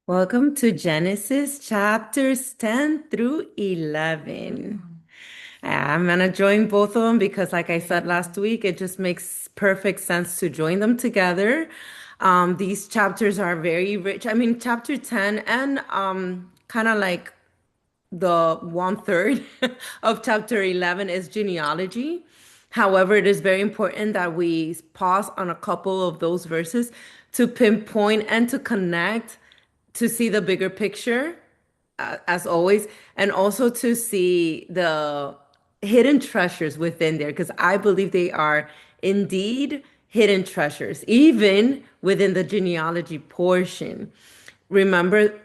Welcome to Genesis chapters 10 through 11. I'm going to join both of them because, like I said last week, it just makes perfect sense to join them together. These chapters are very rich. I mean, chapter 10 and kind of like the one third of chapter 11 is genealogy. However, it is very important that we pause on a couple of those verses to pinpoint and to connect to see the bigger picture, as always, and also to see the hidden treasures within there, because I believe they are indeed hidden treasures, even within the genealogy portion. Remember,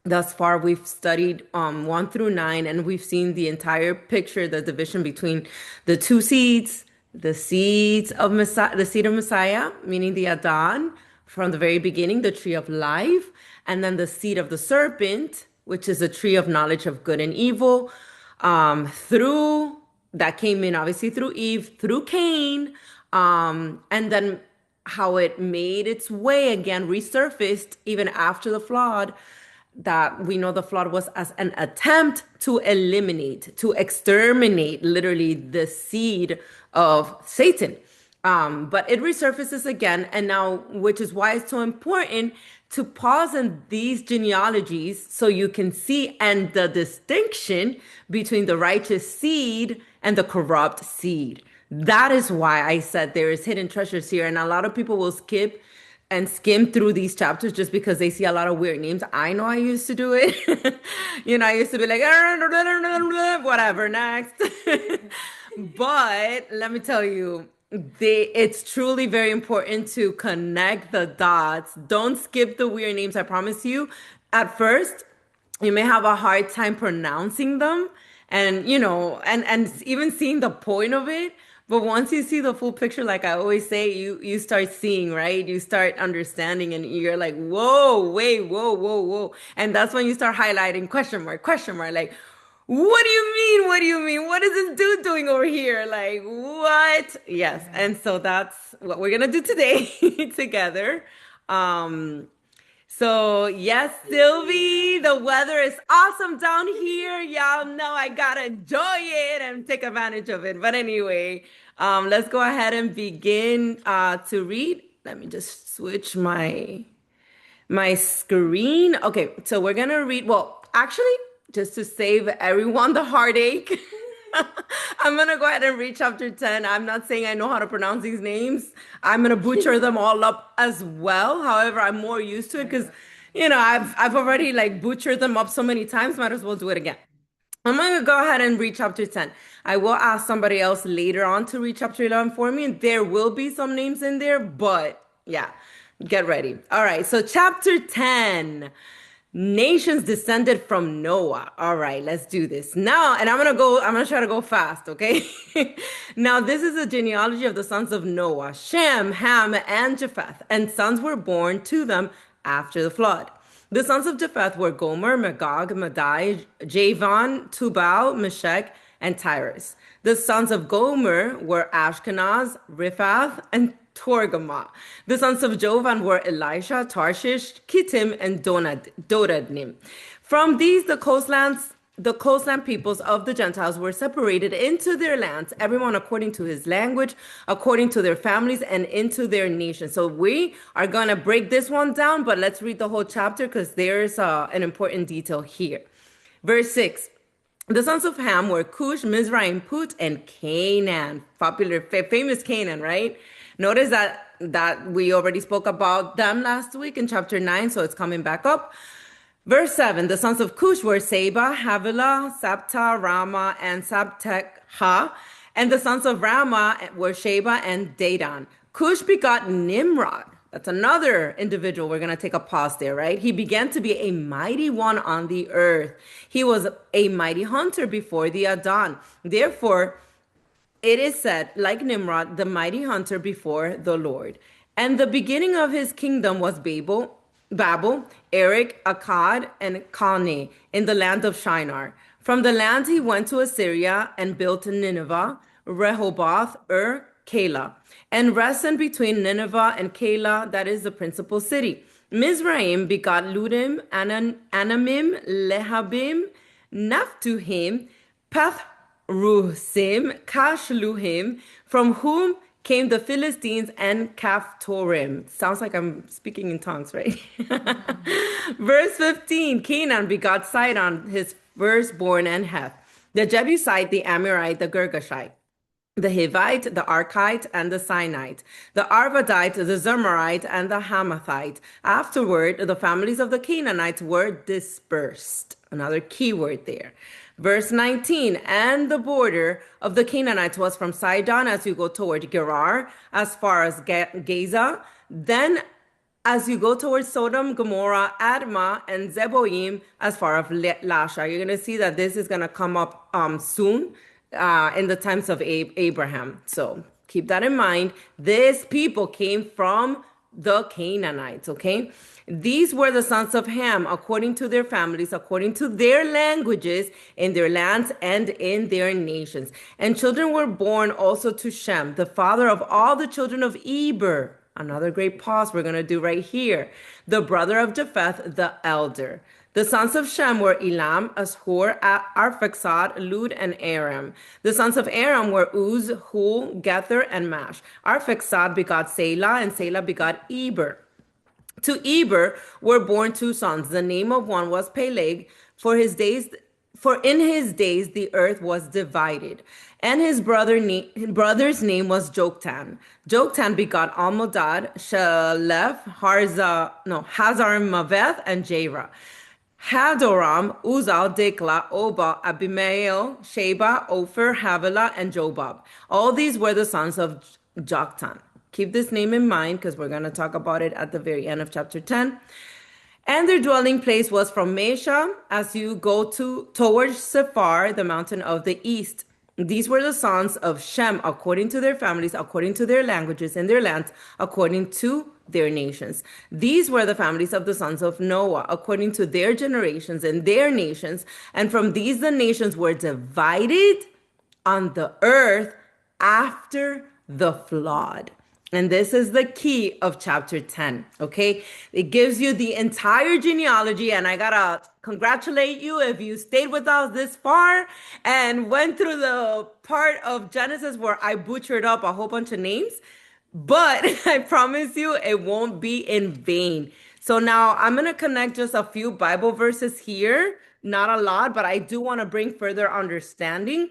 thus far we've studied 1 through 9, and we've seen the entire picture, the division between the two seeds, the seeds of Messiah, the seed of Messiah, meaning the Adon, from the very beginning, the tree of life, and then the seed of the serpent, which is a tree of knowledge of good and evil, through that came in obviously through Eve, through Cain, and then how it made its way again, resurfaced even after the flood, that we know the flood was as an attempt to eliminate, to exterminate literally the seed of Satan. But it resurfaces again, and now, which is why it's so important to pause in these genealogies so you can see and the distinction between the righteous seed and the corrupt seed. That is why I said there is hidden treasures here, and a lot of people will skip and skim through these chapters just because they see a lot of weird names. I know I used to do it. I used to be like, whatever, next. But let me tell you, it's truly very important to connect the dots. Don't skip the weird names, I promise you. At first, you may have a hard time pronouncing them and and even seeing the point of it, but once you see the full picture, like I always say, you start seeing, right? You start understanding, and you're like, whoa, wait, whoa, and that's when you start highlighting question mark, like, what do you mean, what is this dude doing over here, like, what? Yes. And so that's what we're gonna do today together. um so yes, Sylvie, the weather is awesome down here. Y'all know I gotta enjoy it and take advantage of it. But anyway, let's go ahead and begin to read. Let me just switch my screen. Okay, so we're gonna read. Well, actually, just to save everyone the heartache, I'm gonna go ahead and read chapter 10. I'm not saying I know how to pronounce these names. I'm gonna butcher them all up as well. However, I'm more used to it because I've already like butchered them up so many times, might as well do it again. I'm gonna go ahead and read chapter 10. I will ask somebody else later on to read chapter 11 for me, and there will be some names in there, but yeah, get ready. All right, so chapter 10. Nations descended from Noah. All right, let's do this. Now, and I'm gonna try to go fast, okay? Now, this is a genealogy of the sons of Noah, Shem, Ham, and Japheth, and sons were born to them after the flood. The sons of Japheth were Gomer, Magog, Madai, Javan, Tubal, Meshech, and Tyrus. The sons of Gomer were Ashkenaz, Riphath, and Torgama. The sons of Jovan were Elisha, Tarshish, Kittim, and Dodadnim. From these, the coastland peoples of the Gentiles were separated into their lands, everyone according to his language, according to their families, and into their nation. So we are going to break this one down, but let's read the whole chapter because there's an important detail here. Verse 6. The sons of Ham were Cush, Mizraim, Put, and Canaan. Popular, famous Canaan, right? Notice that we already spoke about them last week in chapter 9, so it's coming back up. Verse 7, the sons of Cush were Seba, Havilah, Sabta, Rama, and Sabtekha. And the sons of Rama were Sheba and Dedan. Cush begot Nimrod. That's another individual. We're going to take a pause there, right? He began to be a mighty one on the earth. He was a mighty hunter before the Adon. Therefore, it is said, like Nimrod, the mighty hunter before the Lord. And the beginning of his kingdom was Babel, Erech, Akkad, and Calneh in the land of Shinar. From the land he went to Assyria and built Nineveh, Rehoboth, Keilah, and Resen between Nineveh and Keilah, that is the principal city. Mizraim begot Ludim, Anamim, Lehabim, Naphtuhim, Pathrusim, Kashluhim, from whom came the Philistines and Caphtorim. Sounds like I'm speaking in tongues, right? Verse 15, Canaan begot Sidon, his firstborn, and Heth, the Jebusite, the Amorite, the Girgashite, the Hivite, the Archite, and the Sinite, the Arvadite, the Zemarite, and the Hamathite. Afterward, the families of the Canaanites were dispersed. Another key word there. Verse 19, and the border of the Canaanites was from Sidon as you go toward Gerar, as far as Gaza. Then as you go towards Sodom, Gomorrah, Admah, and Zeboim, as far as Lasha. You're going to see that this is going to come up soon in the times of Abraham. So keep that in mind. This people came from the Canaanites, okay? These were the sons of Ham, according to their families, according to their languages, in their lands and in their nations. And children were born also to Shem, the father of all the children of Eber. Another great pause we're going to do right here. The brother of Japheth, the elder. The sons of Shem were Elam, Ashur, Arphaxad, Lud, and Aram. The sons of Aram were Uz, Hul, Gether, and Mash. Arphaxad begot Selah, and Selah begot Eber. To Eber were born two sons. The name of one was Peleg, for in his days the earth was divided. And his brother's name was Joktan. Joktan begot Almodad, Shalef, Hazarmaveth, and Jerah. Hadoram, Uzal, Dekla, Oba, Abimael, Sheba, Ophir, Havilah, and Jobab. All these were the sons of Joktan. Keep this name in mind because we're going to talk about it at the very end of chapter 10. And their dwelling place was from Mesha as you go towards Sephar, the mountain of the east. These were the sons of Shem, according to their families, according to their languages and their lands, according to their nations. These were the families of the sons of Noah, according to their generations and their nations. And from these, the nations were divided on the earth after the flood. And this is the key of chapter 10, okay? It gives you the entire genealogy, and I gotta congratulate you if you stayed with us this far and went through the part of Genesis where I butchered up a whole bunch of names. But I promise you, it won't be in vain. So now I'm gonna connect just a few Bible verses here, not a lot, but I do want to bring further understanding.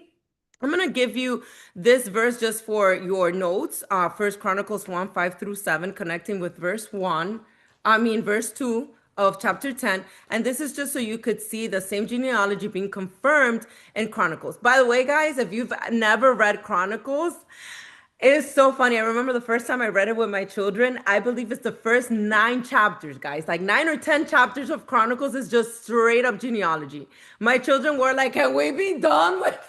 I'm going to give you this verse just for your notes. First Chronicles 1, 5 through 7, connecting with verse 2 of chapter 10. And this is just so you could see the same genealogy being confirmed in Chronicles. By the way, guys, if you've never read Chronicles, it is so funny. I remember the first time I read it with my children. I believe it's the first 9 chapters, guys. Like 9 or 10 chapters of Chronicles is just straight up genealogy. My children were like, can we be done with it?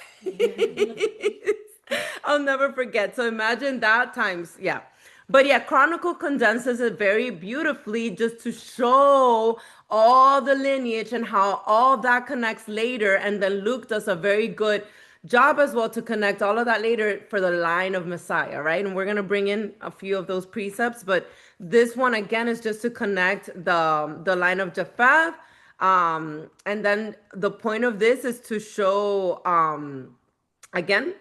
I'll never forget. So imagine that times, yeah. But yeah, Chronicle condenses it very beautifully just to show all the lineage and how all that connects later. And then Luke does a very good job as well to connect all of that later for the line of Messiah, right? And we're going to bring in a few of those precepts, but this one again is just to connect the line of Japheth. And then the point of this is to show, again,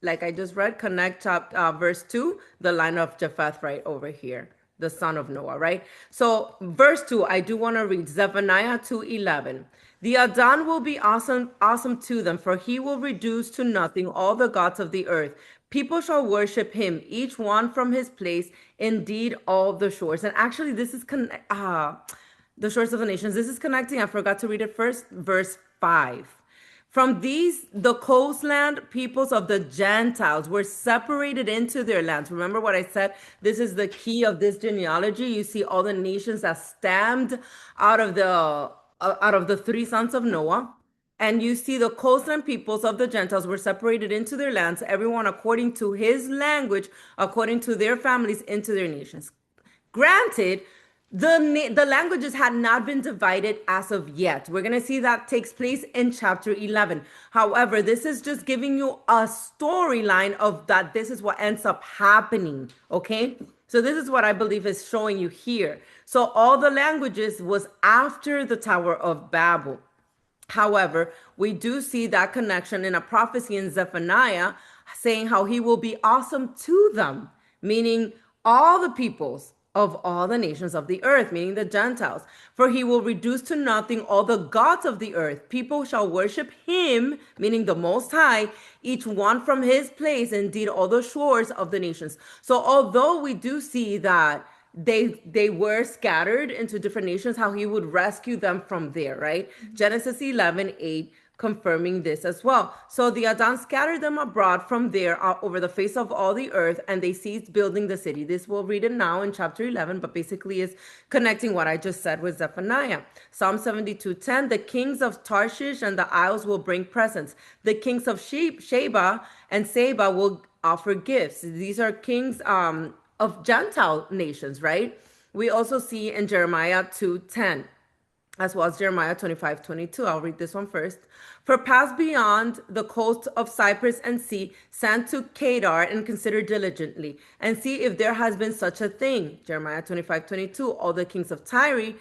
like I just read, connect verse 2, the line of Japheth right over here, the son of Noah, right? So verse 2, I do want to read Zephaniah 2:11. The Adon will be awesome to them, for he will reduce to nothing all the gods of the earth. People shall worship him, each one from his place, indeed all the shores. And actually, this is the shores of the nations. This is connecting. I forgot to read it first, verse 5. From these, the coastland peoples of the Gentiles were separated into their lands. Remember what I said? This is the key of this genealogy. You see all the nations that stemmed out of the 3 sons of Noah. And you see the coastland peoples of the Gentiles were separated into their lands, everyone according to his language, according to their families, into their nations. Granted, The languages had not been divided as of yet. We're going to see that takes place in chapter 11. However, this is just giving you a storyline of that this is what ends up happening, okay? So this is what I believe is showing you here. So all the languages was after the Tower of Babel. However, we do see that connection in a prophecy in Zephaniah saying how he will be awesome to them, meaning all the peoples of all the nations of the earth, meaning the Gentiles. For he will reduce to nothing all the gods of the earth. People shall worship him, meaning the Most High, each one from his place, indeed all the shores of the nations. So although we do see that they were scattered into different nations, how he would rescue them from there, right? Genesis 11:8 confirming this as well. So the Adon scattered them abroad from there over the face of all the earth, and they ceased building the city. This we'll read it now in chapter 11, but basically is connecting what I just said with Zephaniah. Psalm 72:10, the kings of Tarshish and the isles will bring presents. The kings of Sheba and Seba will offer gifts. These are kings of Gentile nations, right? We also see in Jeremiah 2:10, as well as Jeremiah 25:22. I'll read this one first. For pass beyond the coast of Cyprus and sea, send to Kedar and consider diligently, and see if there has been such a thing. Jeremiah 25:22. All the kings of Tyre,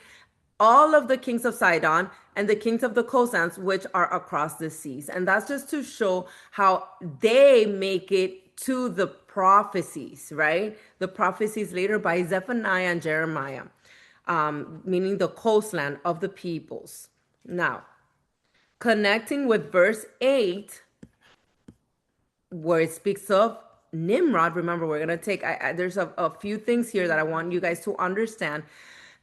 all of the kings of Sidon, and the kings of the coastlands which are across the seas. And that's just to show how they make it to the prophecies, right? The prophecies later by Zephaniah and Jeremiah, meaning the coastland of the peoples. Now, connecting with verse 8, where it speaks of Nimrod. Remember, we're going to take, there's a few things here that I want you guys to understand.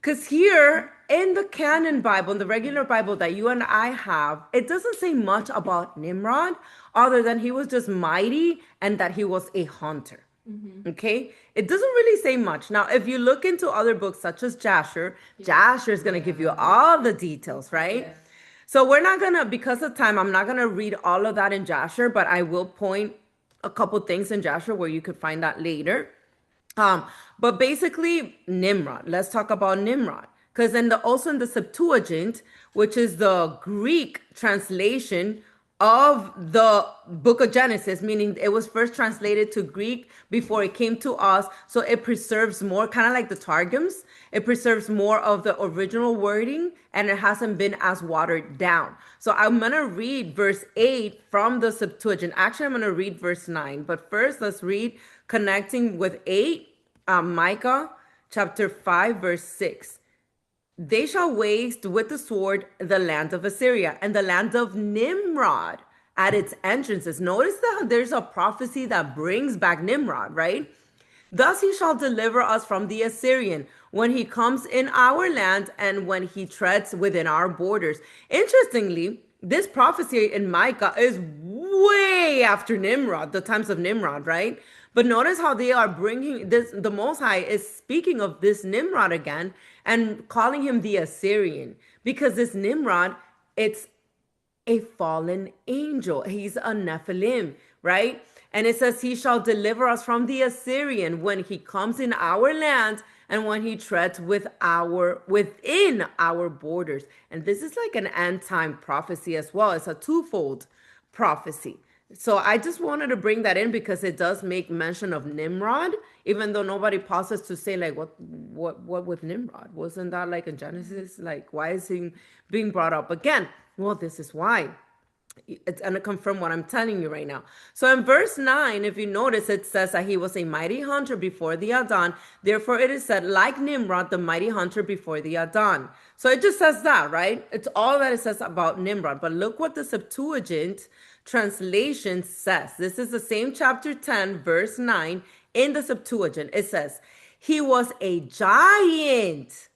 Because here in the canon Bible, in the regular Bible that you and I have, it doesn't say much about Nimrod other than he was just mighty and that he was a hunter. Okay? It doesn't really say much. Now, if you look into other books such as Jasher, Jasher is going to give you all the details, right? Yeah. So we're not going to, because of time, I'm not going to read all of that in Jasher, but I will point a couple things in Jasher where you could find that later. But basically, Nimrod. Let's talk about Nimrod. Because also in the Septuagint, which is the Greek translation of the book of Genesis, meaning it was first translated to Greek before it came to us. So it preserves more, kind of like the Targums. It preserves more of the original wording, and it hasn't been as watered down. So I'm going to read verse 8 from the Septuagint. Actually, I'm going to read verse 9. But first, let's read connecting with 8, Micah chapter 5, verse 6. They shall waste with the sword the land of Assyria and the land of Nimrod at its entrances. Notice that there's a prophecy that brings back Nimrod, right? Thus he shall deliver us from the Assyrian when he comes in our land and when he treads within our borders. Interestingly, this prophecy in Micah is way after Nimrod, the times of Nimrod, right? But notice how they are bringing this, the Most High is speaking of this Nimrod again and calling him the Assyrian, because this Nimrod, it's a fallen angel. He's a Nephilim, right? And it says he shall deliver us from the Assyrian when he comes in our land and when he treads within our borders. And this is like an end time prophecy as well. It's a twofold prophecy. So I just wanted to bring that in because it does make mention of Nimrod, even though nobody pauses to say like, what with Nimrod? Wasn't that like in Genesis? Like, why is he being brought up again? Well, this is why. It's going to confirm what I'm telling you right now. So in verse 9, if you notice, it says that he was a mighty hunter before the Adon. Therefore, it is said, like Nimrod, the mighty hunter before the Adon. So it just says that, right? It's all that it says about Nimrod. But look what the Septuagint translation says. This is the same chapter 10, verse 9 in the Septuagint. It says, he was a giant.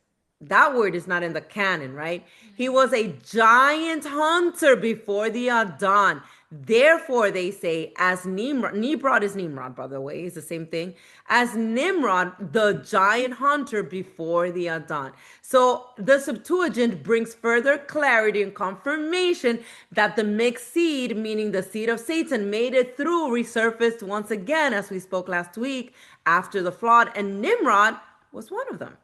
That word is not in the canon, right? He was a giant hunter before the Adon. Therefore, they say, as Nimrod is Nimrod, by the way, it's the same thing, as Nimrod, the giant hunter before the Adon. So the Septuagint brings further clarity and confirmation that the mixed seed, meaning the seed of Satan, made it through, resurfaced once again, as we spoke last week, after the flood, and Nimrod was one of them.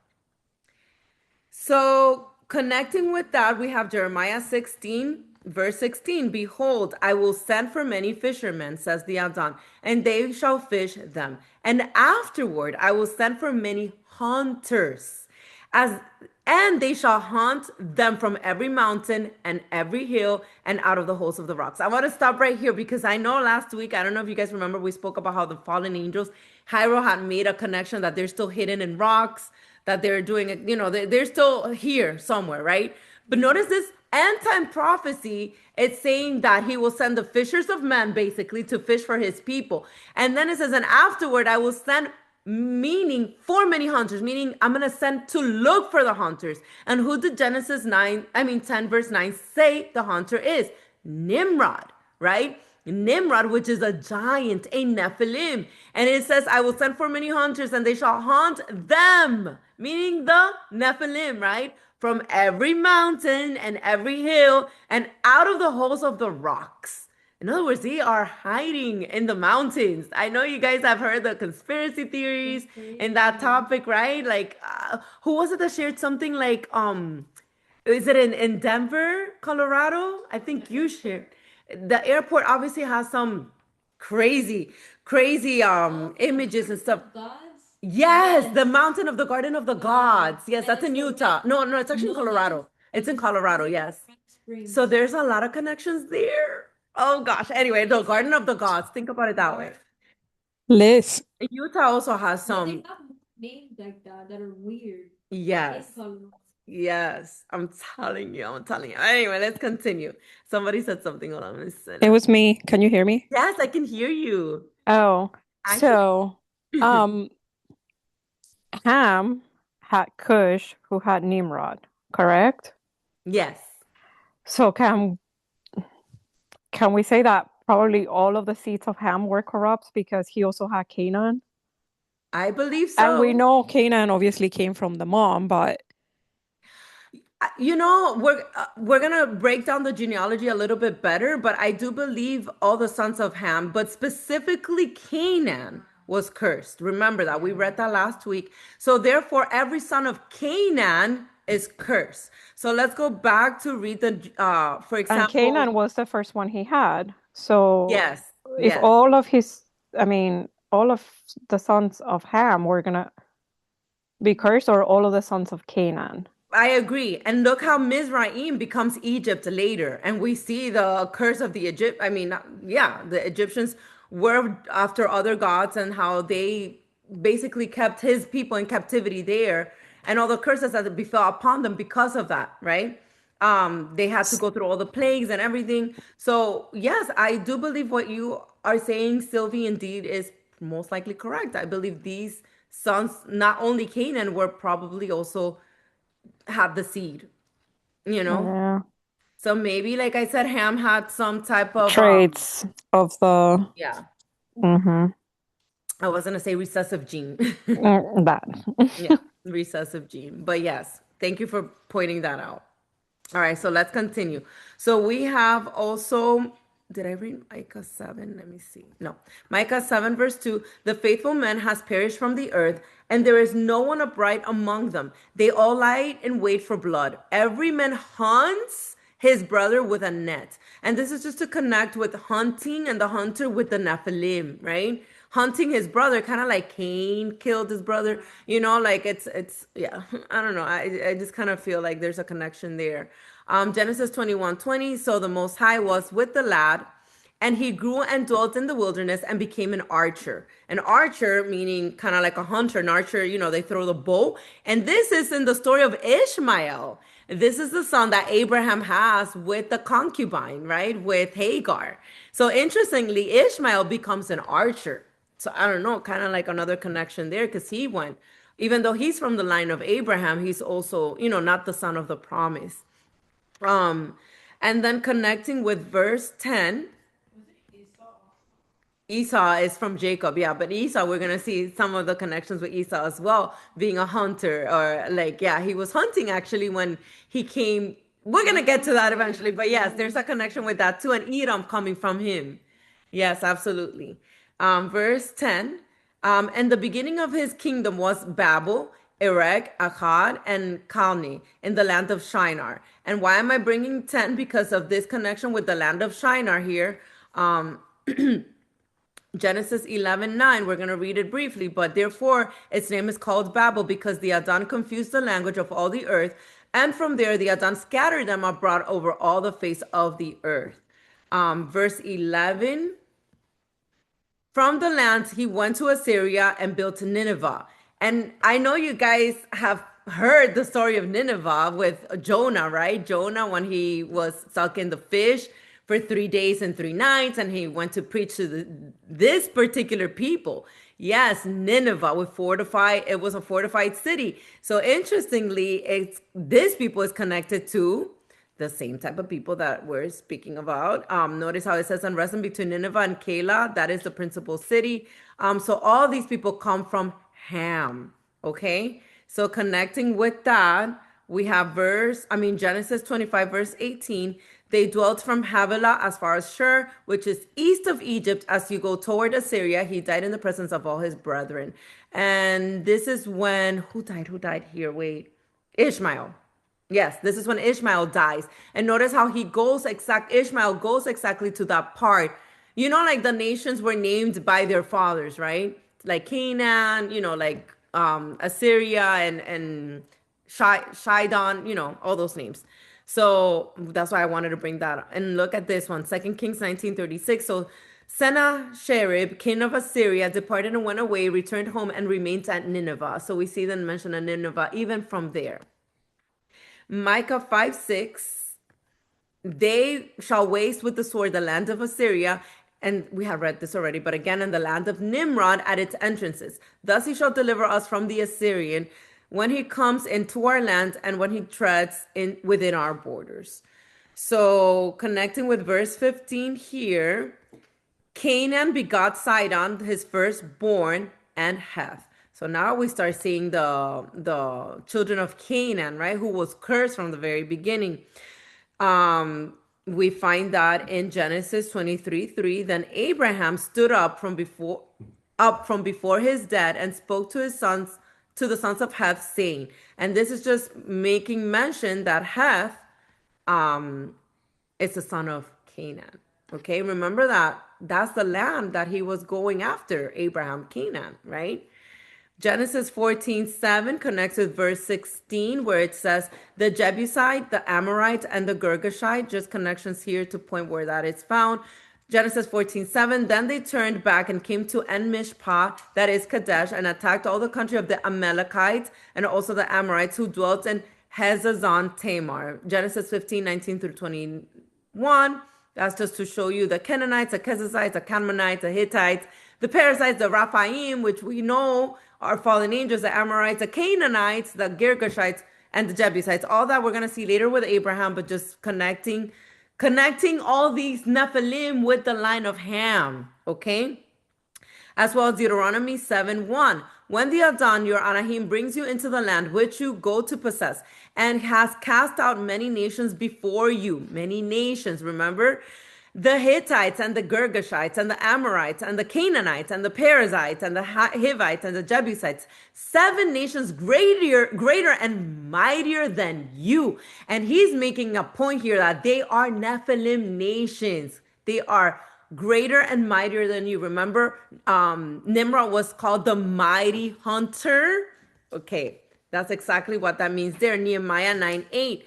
So, connecting with that, we have Jeremiah 16, verse 16. Behold, I will send for many fishermen, says the Adon, and they shall fish them. And afterward, I will send for many hunters, as and they shall hunt them from every mountain and every hill and out of the holes of the rocks. I want to stop right here because I know last week, I don't know if you guys remember, we spoke about how the fallen angels, Hyro had made a connection that they're still hidden in rocks, that they're doing it, they're still here somewhere, right? But notice this end time prophecy, it's saying that he will send the fishers of men basically to fish for his people. And then it says, and afterward, I will send, meaning for many hunters, meaning I'm going to send to look for the hunters. And who did Genesis 9, I mean 10 verse 9 say the hunter is? Nimrod, right? Nimrod, which is a giant, a Nephilim. And it says, I will send for many hunters and they shall hunt them, meaning the Nephilim, right? From every mountain and every hill and out of the holes of the rocks. In other words, they are hiding in the mountains. I know you guys have heard the conspiracy theories in that topic, right? Like, who was it that shared something like, is it in Denver, Colorado? I think you shared. The airport obviously has some crazy, crazy images and stuff. Yes, the mountain of the Garden of the Gods. Yes, that's in Utah. No, no, it's actually in Colorado. It's in Colorado, yes. So there's a lot of connections there. Oh gosh. Anyway, the Garden of the Gods. Think about it that way. Liz. Utah also has some. have names like that are weird. Yes. Yes. I'm telling you. I'm telling you. Anyway, let's continue. Somebody said something. Hold on. It was me. Can you hear me? Yes, I can hear you. Oh, I so Ham had Cush, who had Nimrod, correct? Yes. So can we say that probably all of the seeds of Ham were corrupt because he also had Canaan? I believe And we so. know Canaan obviously came from the mom, but We're gonna break down the genealogy a little bit better, but I do believe all the sons of Ham, but specifically Canaan was cursed. Remember that we read that last week. So therefore, every son of Canaan is cursed. So let's go back to read the for and example. Canaan was the first one he had. So Yes, if yes. all of his, I mean, all of the sons of Ham were gonna be cursed, or all of the sons of Canaan? I agree. And look how Mizraim becomes Egypt later. And we see the curse of the Egypt. I mean, yeah, the Egyptians were after other gods and how they basically kept his people in captivity there and all the curses that befell upon them because of that, right? They had to go through all the plagues and everything. So yes, I do believe what you are saying, Sylvie, indeed is most likely correct. I believe these sons, not only Canaan, were probably also have the seed, you know? Yeah. So maybe, like I said, Ham had some type of Traits of the yeah, mm-hmm. I was gonna say recessive gene. That. Yeah, recessive gene. But yes, thank you for pointing that out. All right, so let's continue. So we have also, did I read Micah 7? Let me see. No. Micah 7, verse 2. The faithful man has perished from the earth, and there is no one upright among them. They all lie in wait for blood. Every man hunts his brother with a net. And this is just to connect with hunting and the hunter with the Nephilim, right? Hunting his brother, kind of like Cain killed his brother, like it's yeah, I don't know. I just kind of feel like there's a connection there. Genesis 21:20. So the Most High was with the lad, and he grew and dwelt in the wilderness and became an archer. An archer meaning kind of like a hunter. An archer, they throw the bow. And this is in the story of Ishmael. This is the son that Abraham has with the concubine, right? With Hagar. So interestingly, Ishmael becomes an archer. So I don't know, kind of like another connection there because he went, even though he's from the line of Abraham, he's also, not the son of the promise. And then connecting with verse 10, Esau is from Jacob, yeah, but Esau, we're gonna see some of the connections with Esau as well, being a hunter, or like, yeah, he was hunting actually when he came. We're gonna get to that eventually, but yes, there's a connection with that too, and Edom coming from him. Yes, absolutely. Verse 10, and the beginning of his kingdom was Babel, Erech, Akkad, and Calneh in the land of Shinar. And why am I bringing 10? Because of this connection with the land of Shinar here. Genesis 11:9, we're going to read it briefly, but therefore its name is called Babel because the Adon confused the language of all the earth, and from there the Adon scattered them abroad over all the face of the earth. Verse 11, from the lands he went to Assyria and built Nineveh. And I know you guys have heard the story of Nineveh with Jonah, right? Jonah, when he was stuck in the fish for 3 days and 3 nights, and he went to preach to this particular people. Yes, Nineveh it was a fortified city. So interestingly, this people is connected to the same type of people that we're speaking about. Notice how it says unrest between Nineveh and Keilah. That is the principal city. So all these people come from Ham. Okay. So connecting with that, we have Genesis 25, verse 18. They dwelt from Havilah as far as Shur, which is east of Egypt. As you go toward Assyria, he died in the presence of all his brethren. And this is when, who died here? Wait, Ishmael. Yes, this is when Ishmael dies. And notice how Ishmael goes exactly to that part. You know, like the nations were named by their fathers, right? Like Canaan, like Assyria and Shidon, all those names. So that's why I wanted to bring that up. And look at this one, 2 Kings 19:36. So Sennacherib, king of Assyria, departed and went away, returned home, and remained at Nineveh. So we see the mention of Nineveh even from there. Micah 5:6, they shall waste with the sword the land of Assyria. And we have read this already, but again, in the land of Nimrod at its entrances. Thus he shall deliver us from the Assyrian when he comes into our land and when he treads within our borders. So connecting with verse 15 here, Canaan begot Sidon, his firstborn, and Heth. So now we start seeing the children of Canaan, right, who was cursed from the very beginning. We find that in Genesis 23:3. Then Abraham stood up from before his dead and spoke to the sons of Heth, saying, and this is just making mention that Heth is the son of Canaan. Okay, remember that's the land that he was going after, Abraham, Canaan, right? Genesis 14:7 connects with verse 16, where it says the Jebusite, the Amorite, and the Girgashite. Just connections here to point where that is found. Genesis 14:7. Then they turned back and came to En Mishpah, that is Kadesh, and attacked all the country of the Amalekites and also the Amorites who dwelt in Hazazon Tamar. Genesis 15:19 through 21. That's just to show you the Canaanites, the Kenizzites, the Canaanites, the Hittites, the Perizzites, the Raphaim, which we know are fallen angels, the Amorites, the Canaanites, the Girgashites, and the Jebusites. All that we're going to see later with Abraham, but just connecting all these Nephilim with the line of Ham, okay? As well as Deuteronomy 7:1. When the Adon, your Anahim, brings you into the land which you go to possess, and has cast out many nations before you, many nations, remember? The Hittites and the Girgashites and the Amorites and the Canaanites and the Perizzites and the Hivites and the Jebusites, 7 nations greater and mightier than you. And he's making a point here that they are Nephilim nations. They are greater and mightier than you. Remember, Nimrod was called the mighty hunter. Okay, that's exactly what that means there. Nehemiah 9:8.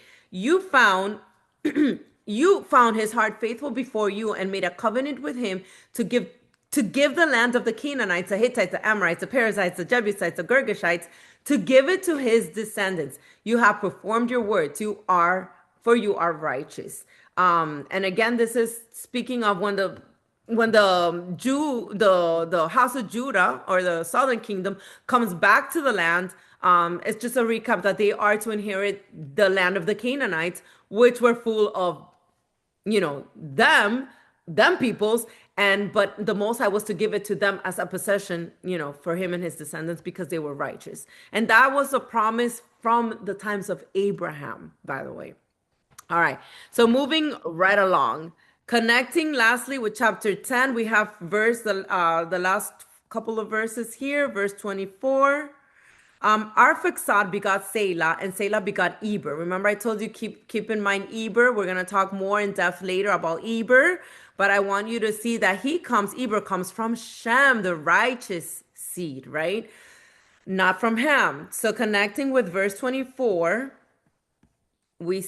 You found his heart faithful before you and made a covenant with him to give the land of the Canaanites, the Hittites, the Amorites, the Perizzites, the Jebusites, the Girgashites, to give it to his descendants. You have performed your words. You are righteous. And again, this is speaking of when the house of Judah or the southern kingdom comes back to the land. It's just a recap that they are to inherit the land of the Canaanites, which were full of them peoples, but the Most High was to give it to them as a possession, for him and his descendants because they were righteous. And that was a promise from the times of Abraham, by the way. All right. So moving right along, connecting lastly with chapter 10, we have the last couple of verses here, verse 24. Arphaxad begot Selah, and Selah begot Eber. Remember, I told you keep in mind Eber. We're gonna talk more in depth later about Eber, but I want you to see that Eber comes from Shem, the righteous seed, right? Not from Ham. So connecting with verse 24, we're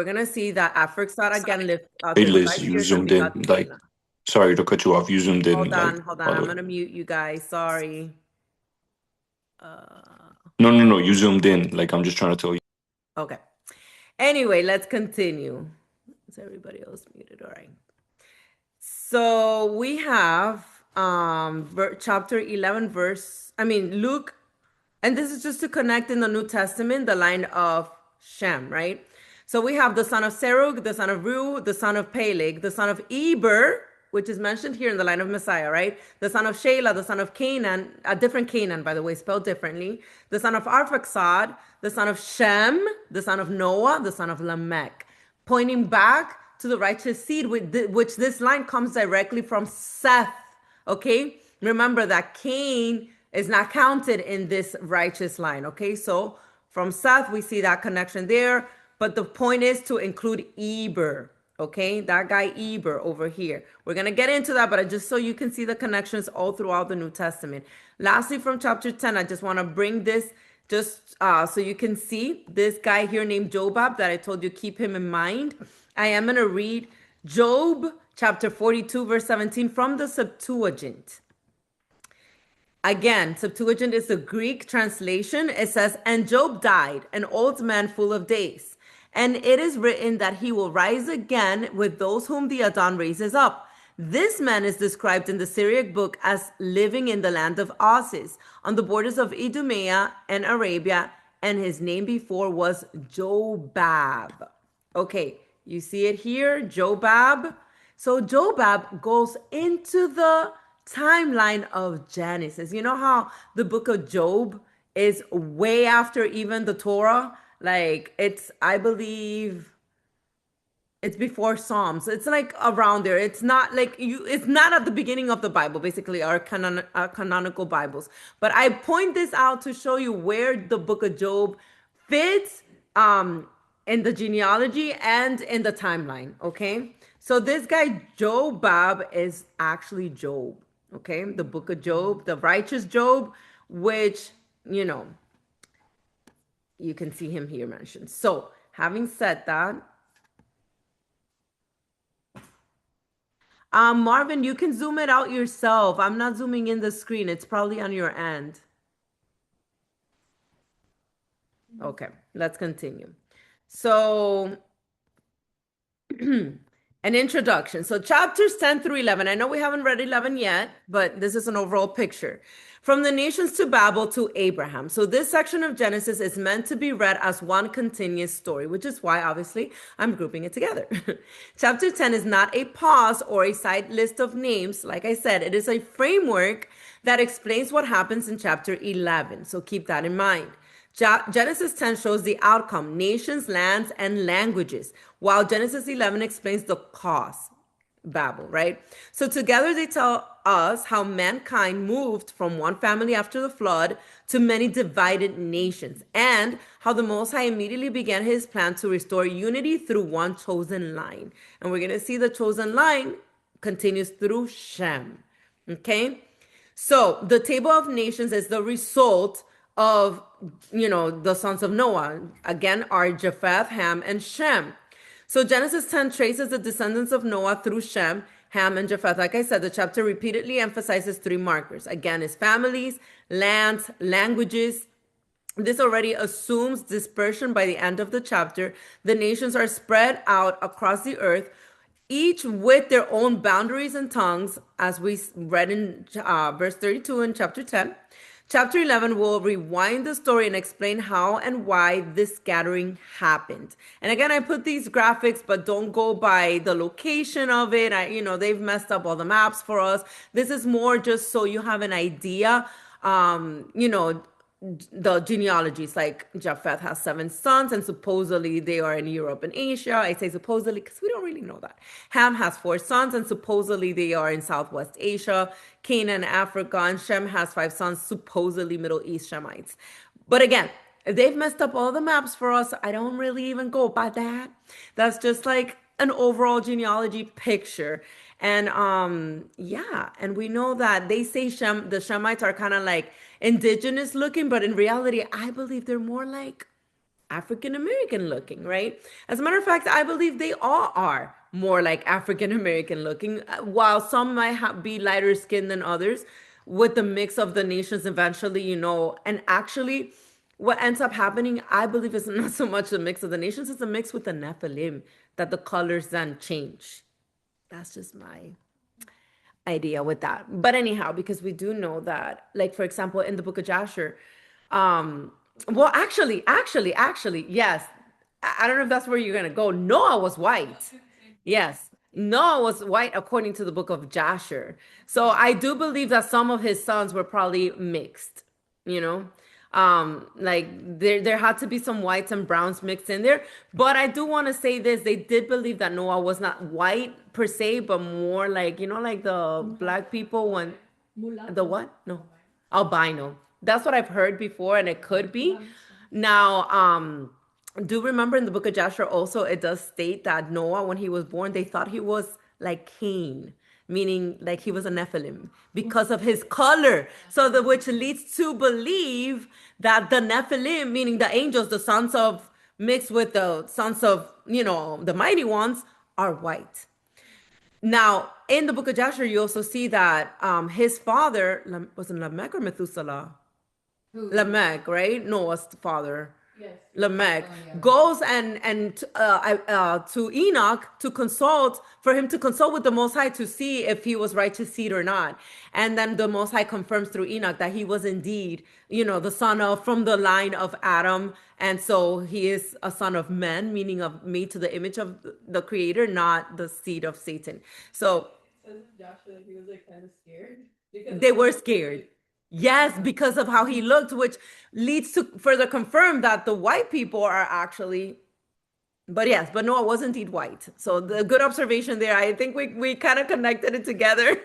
gonna see that Arphaxad again lived Hey 35 Liz, you years and zoomed in. begot Like, Selah. sorry to cut you off. You zoomed in Hold like on, hold on. all I'm the way. gonna mute you guys. Sorry. No. You zoomed in. Like, I'm just trying to tell you. Okay. Anyway, let's continue. Is everybody else muted? All right. So we have chapter 11 Luke, and this is just to connect in the New Testament the line of Shem, right? So we have the son of Serug, the son of Ru, the son of Peleg, the son of Eber, which is mentioned here in the line of Messiah, right? The son of Shelah, the son of Canaan, a different Canaan, by the way, spelled differently. The son of Arphaxad, the son of Shem, the son of Noah, the son of Lamech, pointing back to the righteous seed, which this line comes directly from Seth. Okay, remember that Cain is not counted in this righteous line. Okay, so from Seth we see that connection there, but the point is to include Eber. Okay, that guy Eber over here. We're gonna get into that, but just so you can see the connections all throughout the New Testament. Lastly, from chapter 10, I just want to bring this just so you can see this guy here named Jobab that I told you keep him in mind. I am going to read Job chapter 42 verse 17 from the Septuagint. Again, Septuagint is the Greek translation. It says, "And Job died, an old man full of days. And it is written that he will rise again with those whom the Adon raises up. This man is described in the Syriac book as living in the land of Osis, on the borders of Idumea and Arabia, and his name before was Jobab." Okay, you see it here, Jobab. So Jobab goes into the timeline of Genesis. You know how the book of Job is way after even the Torah? Like I believe it's before Psalms. It's like around there. It's not like it's not at the beginning of the Bible, basically, our canonical Bibles. But I point this out to show you where the book of Job fits in the genealogy and in the timeline. Okay. So this guy Jobab is actually Job. Okay. The book of Job, the righteous Job, which, you can see him here mentioned. So having said that, Marvin, you can zoom it out yourself. I'm not zooming in the screen. It's probably on your end. Okay, let's continue. So an introduction. So chapters 10 through 11. I know we haven't read 11 yet, but this is an overall picture. From the nations to Babel to Abraham. So this section of Genesis is meant to be read as one continuous story, which is why obviously I'm grouping it together. Chapter 10 is not a pause or a side list of names. Like I said, it is a framework that explains what happens in chapter 11. So keep that in mind. Genesis 10 shows the outcome, nations, lands, and languages, while Genesis 11 explains the cause, Babel, right? So together they tell us how mankind moved from one family after the flood to many divided nations, and how the Most High immediately began his plan to restore unity through one chosen line. And we're going to see the chosen line continues through Shem, okay? So the table of nations is the result of, the sons of Noah, again, are Japheth, Ham, and Shem. So Genesis 10 traces the descendants of Noah through Shem, Ham, and Japheth. Like I said, the chapter repeatedly emphasizes three markers. Again, is families, lands, languages. This already assumes dispersion by the end of the chapter. The nations are spread out across the earth, each with their own boundaries and tongues, as we read in verse 32 in chapter 10. Chapter 11 will rewind the story and explain how and why this scattering happened. And again, I put these graphics, but don't go by the location of it. They've messed up all the maps for us. This is more just so you have an idea, the genealogies, like Japheth has 7 sons, and supposedly they are in Europe and Asia. I say supposedly because we don't really know that. Ham has 4 sons, and supposedly they are in Southwest Asia, Canaan, Africa, and Shem has 5 sons, supposedly Middle East Shemites. But again, if they've messed up all the maps for us, I don't really even go by that. That's just like an overall genealogy picture. And yeah, and we know that they say the Shemites are kind of like indigenous looking, but in reality, I believe they're more like African American looking, right? As a matter of fact, I believe they all are more like African American looking, while some might be lighter skinned than others, with the mix of the nations eventually, and actually what ends up happening, I believe, is not so much the mix of the nations, it's a mix with the Nephilim that the colors then change. That's just my idea with that. But anyhow, because we do know that, like, for example, in the book of Jasher, well, actually, yes. I don't know if that's where you're gonna go. Noah was white. Yes. Noah was white according to the book of Jasher. So I do believe that some of his sons were probably mixed, you know? Like there had to be some whites and browns mixed in there. But I do want to say this, they did believe that Noah was not white per se, but more like, like the black people when the what? No. Albino. That's what I've heard before, and it could be. Now, do remember in the book of Jasher also, it does state that Noah, when he was born, they thought he was like Cain, meaning like he was a Nephilim because of his color. So which leads to believe that the Nephilim, meaning the angels, the sons of mixed with the sons of, the mighty ones, are white. Now, in the book of Jasher, you also see that his father, was it Lamech or Methuselah? Lamech, right? Noah's father. Yes. Lamech goes and to Enoch for him to consult with the Most High to see if he was righteous seed or not. And then the Most High confirms through Enoch that he was indeed, the son from the line of Adam. And so he is a son of men, meaning of made to the image of the Creator, not the seed of Satan. So Joshua, he was like kind of scared. They were scared. Yes, because of how he looked, which leads to further confirm that the white people are actually, but Noah was indeed white. So the good observation there. I think we kind of connected it together.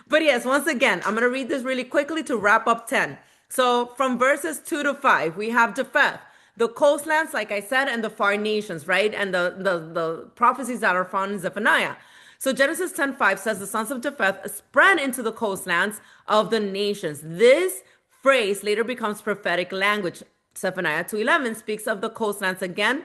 But yes, once again, I'm going to read this really quickly to wrap up 10. So from verses 2 to 5, we have Japheth, the coastlands, like I said, and the far nations, right? And the prophecies that are found in Zephaniah. So Genesis 10:5 says the sons of Japheth spread into the coastlands of the nations. This phrase later becomes prophetic language. Zephaniah 2:11 speaks of the coastlands again,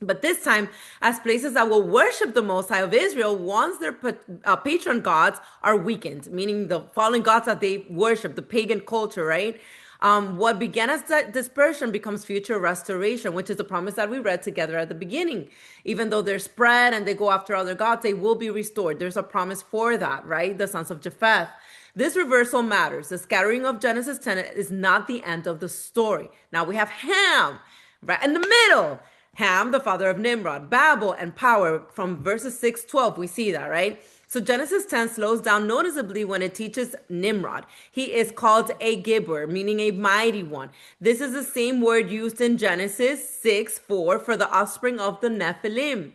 but this time as places that will worship the Most High of Israel once their patron gods are weakened, meaning the fallen gods that they worship, the pagan culture, right? What began as dispersion becomes future restoration, which is the promise that we read together at the beginning. Even though they're spread and they go after other gods, they will be restored. There's a promise for that, right? The sons of Japheth. This reversal matters. The scattering of Genesis 10 is not the end of the story. Now we have Ham right in the middle. Ham, the father of Nimrod, Babel, and power. From verses 6-12, we see that, right? So Genesis 10 slows down noticeably when it teaches Nimrod. He is called a Eber, meaning a mighty one. This is the same word used in Genesis 6:4 for the offspring of the Nephilim.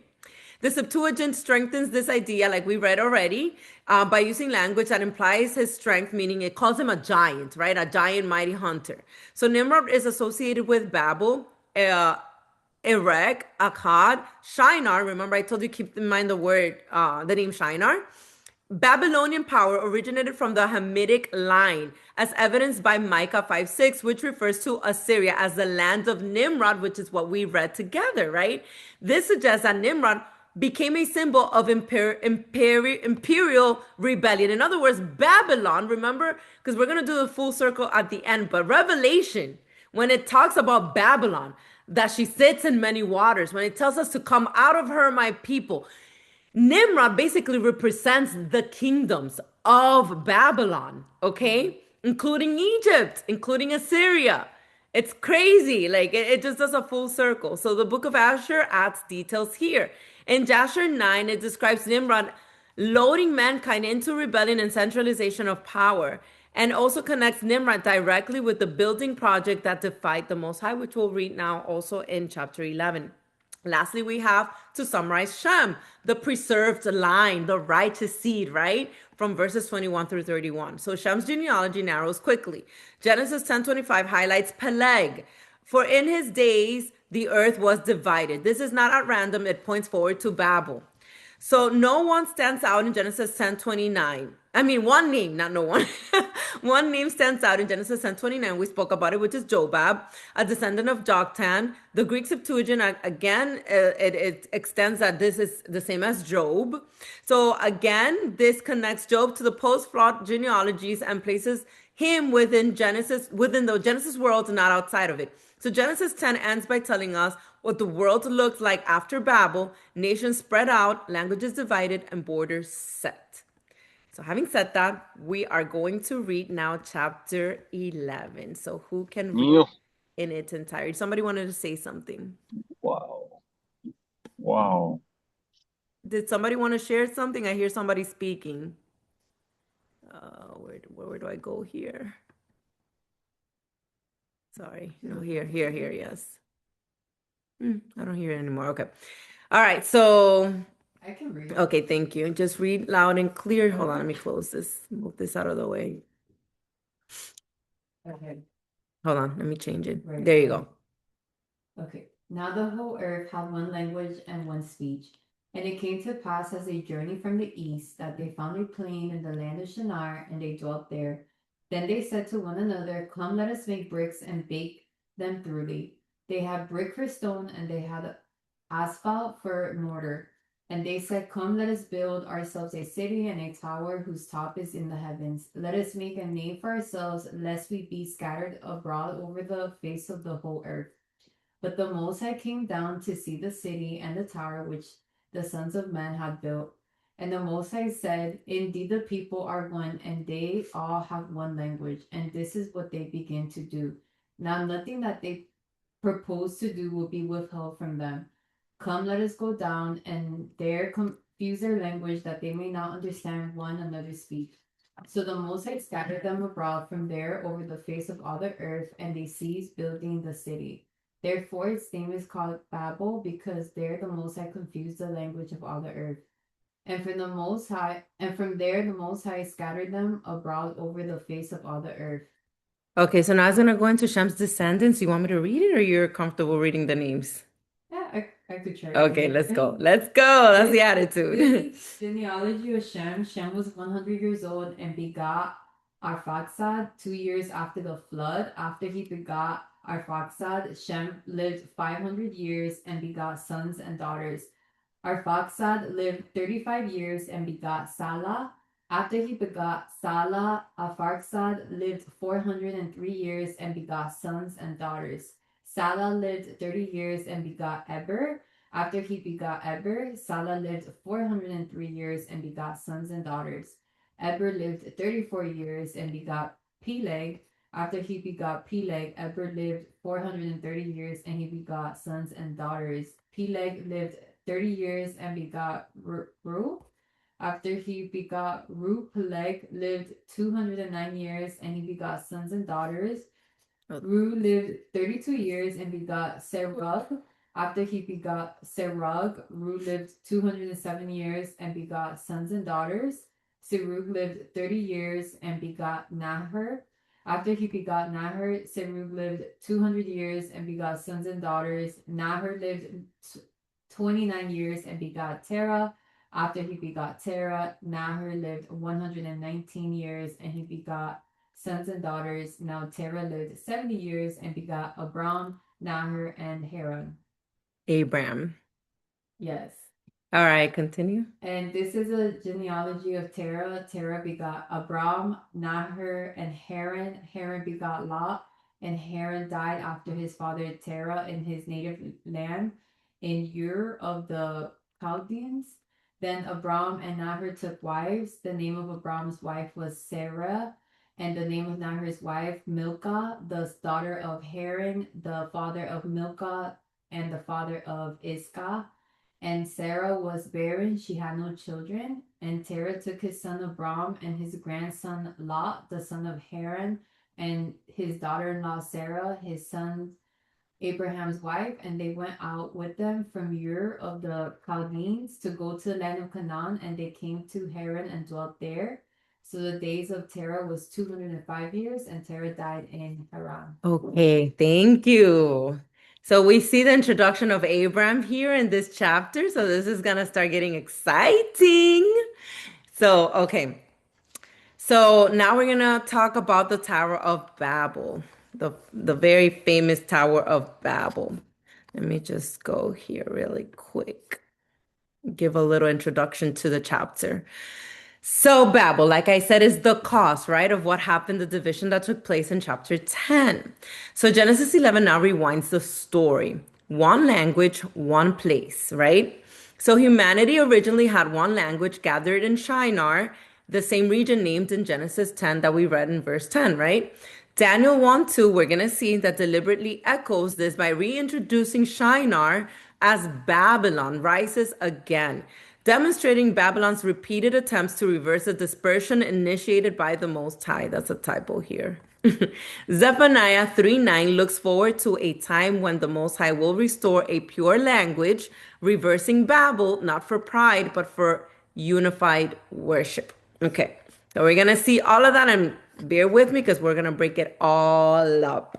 The Septuagint strengthens this idea, like we read already, by using language that implies his strength, meaning it calls him a giant, right? A giant, mighty hunter. So Nimrod is associated with Babel, Erech, Akkad, Shinar. Remember, I told you keep in mind the name Shinar. Babylonian power originated from the Hamitic line, as evidenced by Micah 5:6, which refers to Assyria as the land of Nimrod, which is what we read together, right? This suggests that Nimrod became a symbol of imperial rebellion. In other words, Babylon, remember, because we're going to do the full circle at the end, but Revelation, when it talks about Babylon, that she sits in many waters, when it tells us to come out of her, my people, Nimrod basically represents the kingdoms of Babylon, okay? Including Egypt, including Assyria. It's crazy. Like it just does a full circle. So the book of Asher adds details here. In Jasher 9, it describes Nimrod loading mankind into rebellion and centralization of power. and also connects Nimrod directly with the building project that defied the Most High, which we'll read now also in chapter 11. Lastly, we have to summarize Shem, the preserved line, the righteous seed, right? From verses 21 through 31. So Shem's genealogy narrows quickly. Genesis 10:25 highlights Peleg. For in his days, the earth was divided. This is not at random. It points forward to Babel. So no one stands out in Genesis 10:29. I mean, one name, not no one. One name stands out in Genesis 10:29. We spoke about it, which is Jobab, a descendant of Joktan. The Greek Septuagint, again, it extends that this is the same as Job. So again, this connects Job to the post-flood genealogies and places him within the Genesis world, not outside of it. So Genesis 10 ends by telling us what the world looked like after Babel, nations spread out, languages divided, and borders set. So having said that, we are going to read now chapter 11. So who can read Neil. in its entirety? Somebody wanted to say something. Wow. Wow. Did somebody want to share something? I hear somebody speaking. Where do I go here? Sorry. No, here, yes. I don't hear it anymore. Okay. All right. So, I can read. okay, thank you. Just read loud and clear. Hold on, let me close this. Move this out of the way. Okay. Hold on, let me change it. Right. There you go. Okay. Now the whole earth had one language and one speech. And it came to pass as they journeyed from the east that they found a plain in the land of Shinar, and they dwelt there. Then they said to one another, Come, let us make bricks and bake them thoroughly. They had brick for stone, and they had asphalt for mortar. And they said, Come, let us build ourselves a city and a tower whose top is in the heavens. Let us make a name for ourselves, lest we be scattered abroad over the face of the whole earth. But the Most High came down to see the city and the tower which the sons of men had built. And the Most High said, Indeed, the people are one, and they all have one language, and this is what they begin to do. Now nothing that they propose to do will be withheld from them. Come, let us go down, and there confuse their language, that they may not understand one another's speech. So the Most High scattered them abroad from there over the face of all the earth, and they ceased building the city. Therefore its name is called Babel, because there the Most High confused the language of all the earth. And from there the Most High scattered them abroad over the face of all the earth. Okay, so now I'm gonna go into Shem's descendants. You want me to read it, or you're comfortable reading the names? Yeah, I could try. Okay, let's go. Let's go. That's the attitude. This genealogy of Shem. Shem was 100 years old and begot Arphaxad 2 years after the flood. After he begot Arphaxad, Shem lived 500 years and begot sons and daughters. Arphaxad lived 35 years and begot Salah. After he begot Salah, Arphaxad lived 403 years and begot sons and daughters. Salah lived 30 years and begot Eber. After he begot Eber, Salah lived 403 years and begot sons and daughters. Eber lived 34 years and begot Peleg. After he begot Peleg, Eber lived 430 years and he begot sons and daughters. Peleg lived 30 years and begot Ru. After he begot Ru, Peleg lived 209 years and he begot sons and daughters. Ru lived 32 years and begot Serug. After he begot Serug, Ru lived 207 years and begot sons and daughters. Serug lived 30 years and begot Nahor. After he begot Nahor, Serug lived 200 years and begot sons and daughters. Nahor lived 29 years and begot Terah. After he begot Terah, Nahor lived 119 years and he begot sons and daughters. Now Terah lived 70 years and begot Abram, Nahor, and Haran. Abram. Yes. All right, continue. And this is a genealogy of Terah. Terah begot Abram, Nahor, and Haran. Haran begot Lot, and Haran died after his father Terah in his native land in Ur of the Chaldeans. Then Abram and Nahor took wives. The name of Abram's wife was Sarah, and the name of Nahor's wife Milcah, the daughter of Haran, the father of Milcah, and the father of Iscah. And Sarah was barren, she had no children. And Terah took his son Abram and his grandson Lot, the son of Haran, and his daughter-in-law Sarah, his son Abraham's wife, and they went out with them from Ur of the Chaldeans to go to the land of Canaan, and they came to Haran and dwelt there. So the days of Terah was 205 years, and Terah died in Haran. Okay, thank you. So we see the introduction of Abraham here in this chapter. So this is gonna start getting exciting. So, okay. So now we're gonna talk about the Tower of Babel, the very famous Tower of Babel. Let me just go here really quick. Give a little introduction to the chapter. So Babel, like I said, is the cause, right, of what happened, the division that took place in chapter 10. So Genesis 11 now rewinds the story. One language, one place, right? So humanity originally had one language gathered in Shinar, the same region named in Genesis 10 that we read in verse 10, right? Daniel 1:2, we're going to see that deliberately echoes this by reintroducing Shinar as Babylon rises again, demonstrating Babylon's repeated attempts to reverse the dispersion initiated by the Most High. That's a typo here. Zephaniah 3:9 looks forward to a time when the Most High will restore a pure language, reversing Babel, not for pride, but for unified worship. Okay, so we're going to see all of that, and bear with me because we're going to break it all up.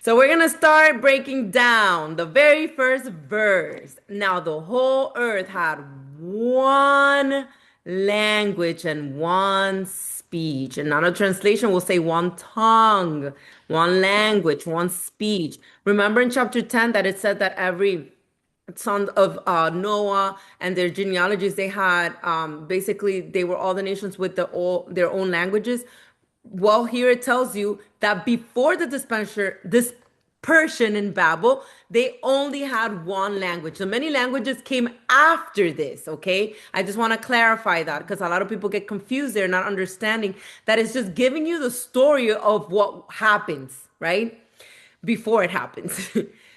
So we're going to start breaking down the very first verse. Now, the whole earth had one language and one speech. And another translation will say one tongue, one language, one speech. Remember in chapter 10 that it said that every son of Noah and their genealogies, they had basically they were all the nations with their own languages. Well, here it tells you that before the dispersion in Babel, they only had one language. So many languages came after this, okay? I just want to clarify that because a lot of people get confused. They're not understanding that it's just giving you the story of what happens, right? Before it happens.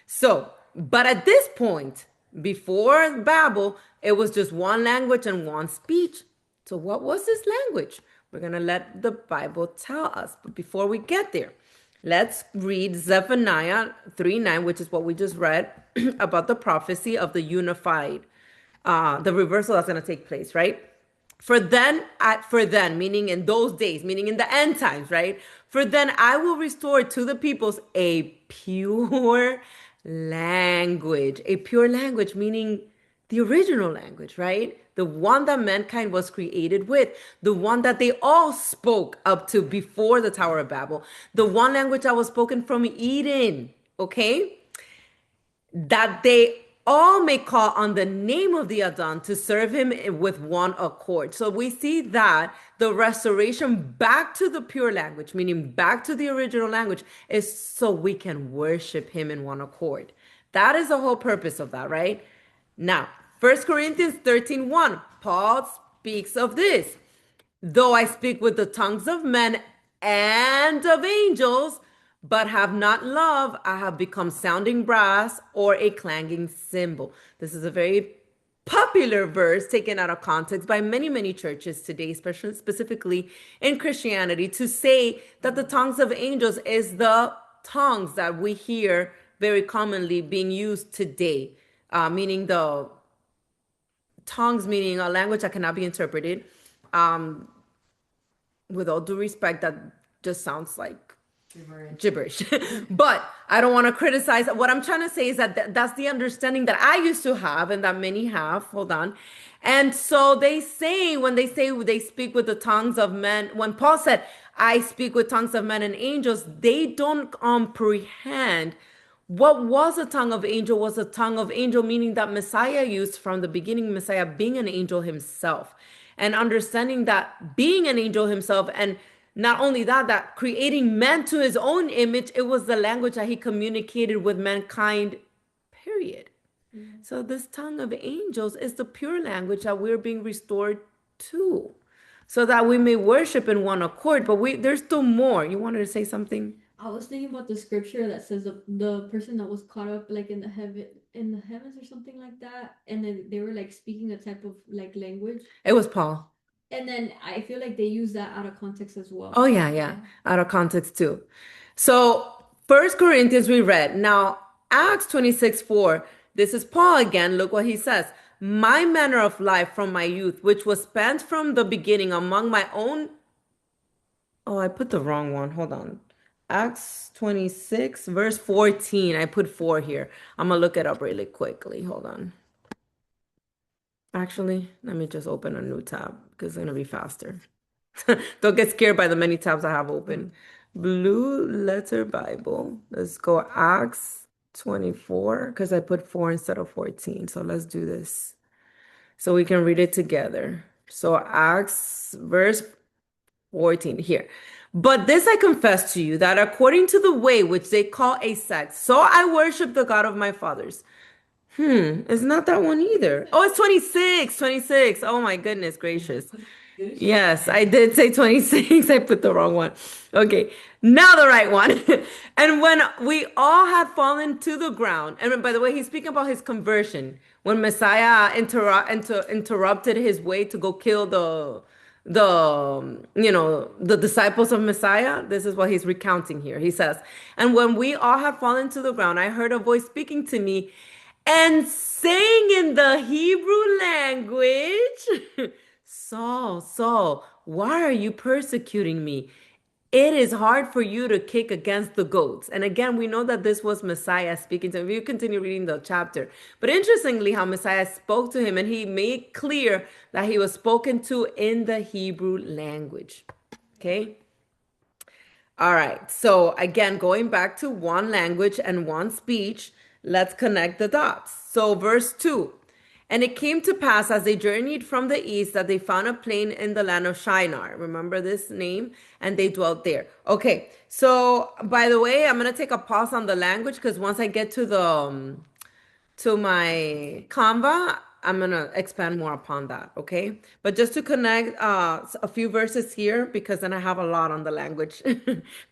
So, but at this point, before Babel, it was just one language and one speech. So what was this language? We're going to let the Bible tell us. But before we get there, let's read Zephaniah 3:9, which is what we just read about the prophecy of the unified, the reversal that's going to take place, right? For then, meaning in those days, meaning in the end times, right? For then I will restore to the peoples a pure language. A pure language, meaning the original language, right? The one that mankind was created with, the one that they all spoke up to before the Tower of Babel, the one language that was spoken from Eden, okay? That they all may call on the name of the Adon to serve him with one accord. So we see that the restoration back to the pure language, meaning back to the original language, is so we can worship him in one accord. That is the whole purpose of that, right? Now, 1 Corinthians 13:1, Paul speaks of this. Though I speak with the tongues of men and of angels, but have not love, I have become sounding brass or a clanging cymbal. This is a very popular verse taken out of context by many, many churches today, especially specifically in Christianity, to say that the tongues of angels is the tongues that we hear very commonly being used today, meaning the tongues, meaning a language that cannot be interpreted. With all due respect, that just sounds like gibberish. But I don't want to criticize. What I'm trying to say is that that's the understanding that I used to have and that many have. Hold on. And so they say, when they say they speak with the tongues of men, when Paul said, I speak with tongues of men and angels, they don't comprehend what was a tongue of angel was a tongue of angel, meaning that Messiah used from the beginning, Messiah being an angel himself, and understanding that being an angel himself, and not only that, that creating man to his own image, it was the language that he communicated with mankind, period. So this tongue of angels is the pure language that we're being restored to, so that we may worship in one accord. But there's still more. You wanted to say something? I was thinking about the scripture that says the person that was caught up like in the heavens or something like that, and then they were like speaking a type of like language, It was Paul. and then I feel like they use that out of context as well. Oh, yeah. Out of context too. So, First Corinthians we read. Now, Acts 26:4. This is Paul again. Look what he says. My manner of life from my youth, which was spent from the beginning among my own. Oh, I put the wrong one. Hold on. Acts 26, verse 14. I put 4 here. I'm going to look it up really quickly. Hold on. Actually, let me just open a new tab because it's going to be faster. Don't get scared by the many tabs I have open. Blue Letter Bible. Let's go Acts 24 because I put 4 instead of 14. So let's do this so we can read it together. So Acts verse 14 here. But this I confess to you that according to the way which they call a sect, so I worship the God of my fathers. It's not that one either. Oh, it's 26, 26. Oh my goodness gracious. Yes, I did say 26. I put the wrong one. Okay, now the right one. And when we all had fallen to the ground, and by the way, he's speaking about his conversion. When Messiah interrupted his way to go kill the disciples of Messiah. This is what he's recounting here. He says, and when we all had fallen to the ground, I heard a voice speaking to me and saying in the Hebrew language, Saul, Saul, why are you persecuting me? It is hard for you to kick against the goats. And again, we know that this was Messiah speaking to him. If you continue reading the chapter. But interestingly, how Messiah spoke to him and he made clear that he was spoken to in the Hebrew language. Okay. All right. So again, going back to one language and one speech, let's connect the dots. So verse 2. And it came to pass as they journeyed from the east that they found a plain in the land of Shinar. Remember this name? And they dwelt there. Okay, so by the way, I'm gonna take a pause on the language because once I get to the to my Canva, I'm gonna expand more upon that. Okay, but just to connect a few verses here because then I have a lot on the language,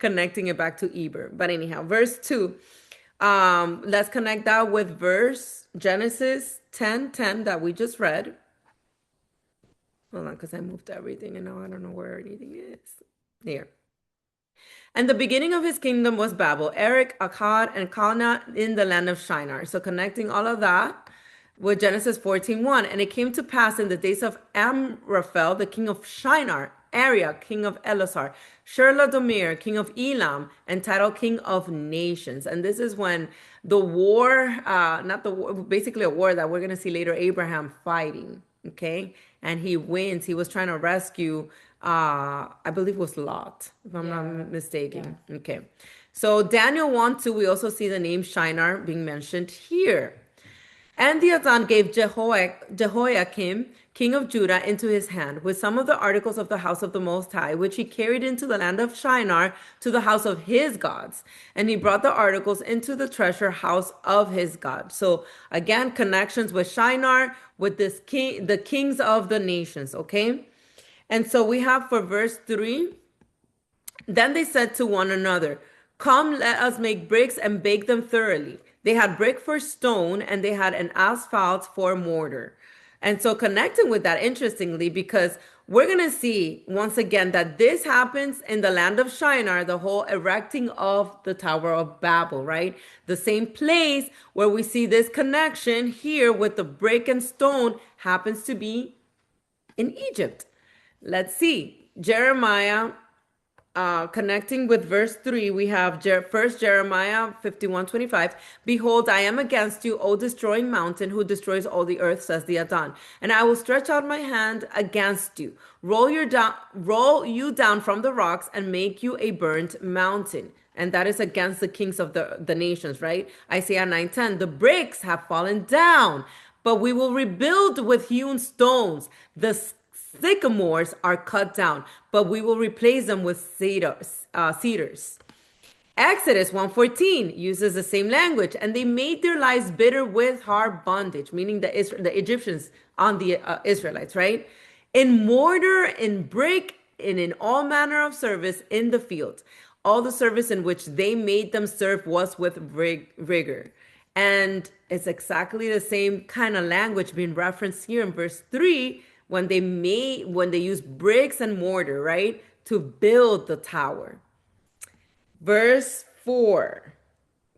connecting it back to Eber. But anyhow, verse 2. Let's connect that with verse Genesis 10:10 that we just read. Hold on, because I moved everything and now I don't know where anything is. Here. And the beginning of his kingdom was Babel, Erech, Akkad, and Calneh in the land of Shinar. So connecting all of that with Genesis 14:1. And it came to pass in the days of Amraphel, the king of Shinar, Ariah, king of Elasar, Shurladomer, king of Elam, and Tidal, king of nations. And this is when the war, not the war, basically a war that we're going to see later, Abraham fighting, okay? And he wins. He was trying to rescue, I believe it was Lot, if I'm not mistaken. Yeah. Okay. So Daniel 1:2, we also see the name Shinar being mentioned here. And the Adon gave Jehoiakim, king of Judah, into his hand, with some of the articles of the house of the Most High, which he carried into the land of Shinar to the house of his gods. And he brought the articles into the treasure house of his God. So again, connections with Shinar, with this king, the kings of the nations, okay? And so we have for verse 3, then they said to one another, come, let us make bricks and bake them thoroughly. They had brick for stone and they had an asphalt for mortar. And so connecting with that, interestingly, because we're going to see once again that this happens in the land of Shinar, the whole erecting of the Tower of Babel, right? The same place where we see this connection here with the brick and stone happens to be in Egypt. Let's see. Jeremiah. Connecting with verse 3, we have first Jeremiah 51:25. Behold, I am against you, O destroying mountain, who destroys all the earth, says the Adon. And I will stretch out my hand against you, roll you down from the rocks, and make you a burnt mountain. And that is against the kings of the nations, right? Isaiah 9:10. The bricks have fallen down, but we will rebuild with hewn stones. The sycamores are cut down, but we will replace them with cedars. Exodus 1:14 uses the same language, and they made their lives bitter with hard bondage, meaning the Egyptians on the Israelites, right? In mortar, in brick, and in all manner of service in the field. all the service in which they made them serve was with rigor. And it's exactly the same kind of language being referenced here in verse 3 when they use bricks and mortar, right, to build the tower. Verse 4.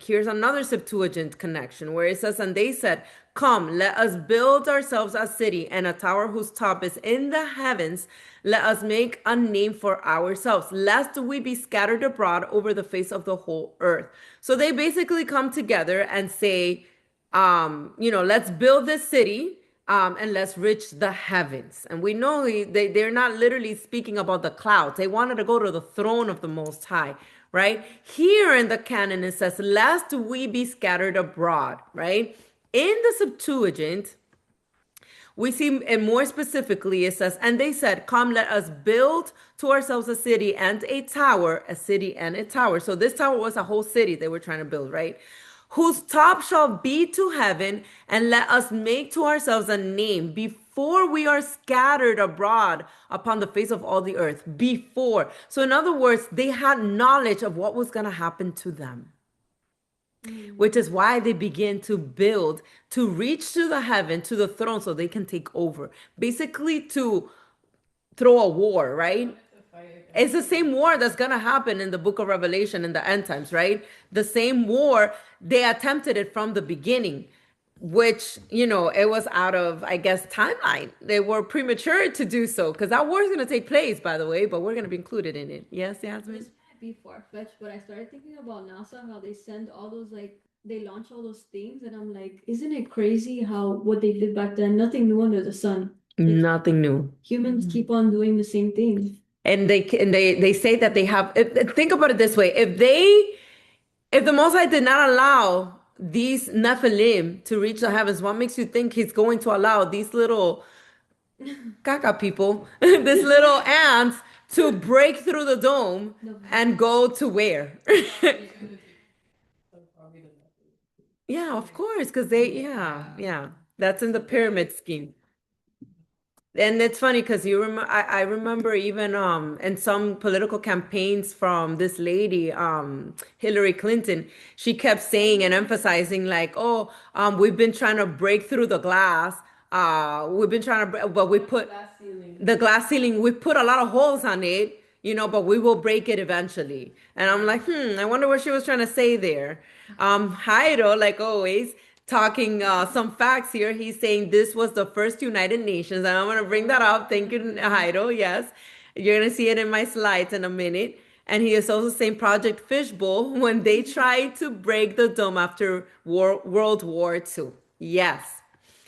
Here's another Septuagint connection where it says, and they said, come, let us build ourselves a city and a tower whose top is in the heavens. Let us make a name for ourselves, lest we be scattered abroad over the face of the whole earth. So they basically come together and say, let's build this city and let's reach the heavens. And we know they're not literally speaking about the clouds. They wanted to go to the throne of the Most High, right? Here in the canon, it says, lest we be scattered abroad, right? In the Septuagint, we see, and more specifically, it says, and they said, come, let us build to ourselves a city and a tower, a city and a tower. So this tower was a whole city they were trying to build, right? Whose top shall be to heaven, and let us make to ourselves a name before we are scattered abroad upon the face of all the earth. Before. So in other words, they had knowledge of what was going to happen to them. Which is why they begin to build to reach to the heaven, to the throne, so they can take over. Basically to throw a war, right? It's the same war that's going to happen in the book of Revelation in the end times, right? The same war, they attempted it from the beginning, which, it was out of, I guess, timeline. They were premature to do so because that war is going to take place, by the way, but we're going to be included in it. Yes, Yasmin? This might be far-fetched, but I started thinking about NASA, how they send all those, they launch all those things, and I'm like, isn't it crazy how what they did back then, nothing new under the sun. Nothing new. Humans keep on doing the same thing. And they say that they have, think about it this way. If the Most High did not allow these Nephilim to reach the heavens, what makes you think he's going to allow these little caca people, these little ants to break through the dome and go to where? Yeah, of course, because yeah, that's in the pyramid scheme. And it's funny because I remember even in some political campaigns from this lady, Hillary Clinton, she kept saying and emphasizing like, we've been trying to break through the glass. We've been trying to, but we put the glass ceiling, we put a lot of holes on it, but we will break it eventually. And I'm like, I wonder what she was trying to say there. Jairo, like always, talking some facts here. He's saying this was the first United Nations, and I'm going to bring that up. Thank you, Jairo. Yes, you're going to see it in my slides in a minute. And he is also saying Project Fishbowl when they tried to break the dome after World War II. Yes,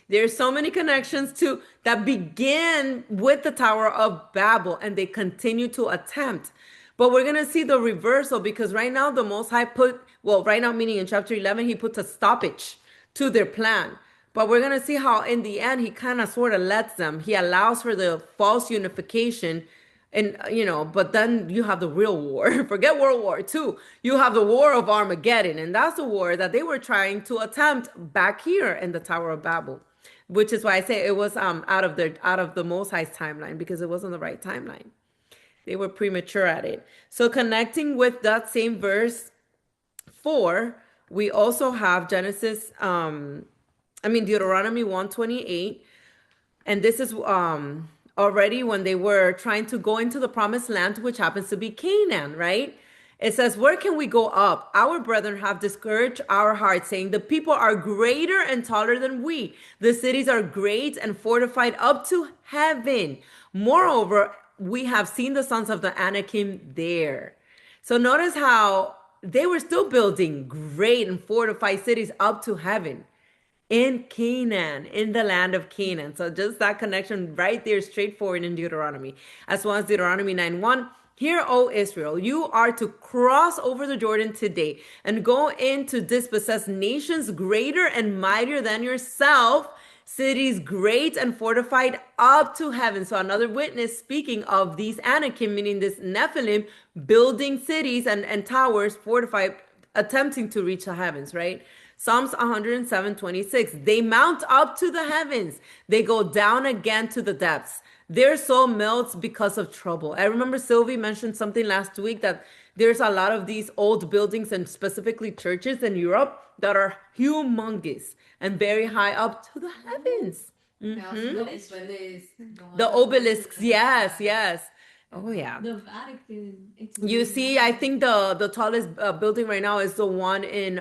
there's so many connections that begin with the Tower of Babel, and they continue to attempt. But we're going to see the reversal because right now the Most High right now meaning in chapter 11, he puts a stoppage to their plan. But we're going to see how in the end, he kind of sort of lets them. He allows for the false unification. And, but then you have the real war. Forget World War II. You have the war of Armageddon. And that's the war that they were trying to attempt back here in the Tower of Babel, which is why I say it was out of the Most High's timeline because it wasn't the right timeline. They were premature at it. So connecting with that same verse 4, we also have Deuteronomy 1:28. And this is already when they were trying to go into the promised land, which happens to be Canaan, right? It says, where can we go up? Our brethren have discouraged our hearts, saying, the people are greater and taller than we. The cities are great and fortified up to heaven. Moreover, we have seen the sons of the Anakim there. So notice how they were still building great and fortified cities up to heaven in Canaan, in the land of Canaan. So just that connection right there, straightforward in Deuteronomy. As well as Deuteronomy 9:1. Hear, O Israel, you are to cross over the Jordan today and go in to dispossess nations greater and mightier than yourself, cities great and fortified up to heaven. So another witness speaking of these Anakim, meaning this Nephilim, building cities and towers fortified, attempting to reach the heavens, right? Psalms 107:26. They mount up to the heavens. They go down again to the depths. Their soul melts because of trouble. I remember Sylvie mentioned something last week that There's a lot of these old buildings and specifically churches in Europe that are humongous and very high up to the heavens. The obelisks, yes, yes. Oh yeah. The Vatican. It's You see, I think the tallest building right now is the one in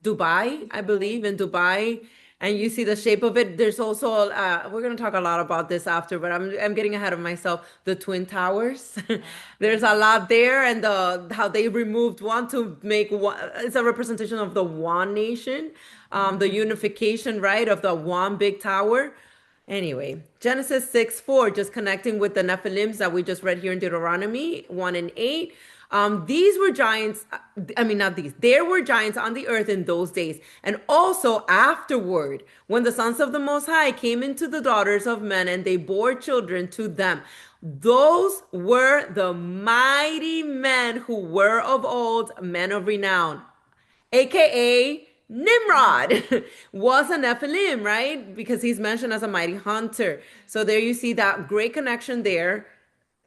Dubai, I believe, in Dubai. And you see the shape of it. There's also we're gonna talk a lot about this after, but I'm getting ahead of myself. The Twin Towers. There's a lot there, and how they removed one to make one. It's a representation of the one nation, the unification, right, of the one big tower. Anyway, Genesis 6:4, just connecting with the Nephilims that we just read here in Deuteronomy 1 and 8. These were giants, I mean, not these, there were giants on the earth in those days. And also afterward, when the sons of the Most High came into the daughters of men and they bore children to them, those were the mighty men who were of old, men of renown, aka Nimrod was a Nephilim, right? Because he's mentioned as a mighty hunter. So there you see that great connection there,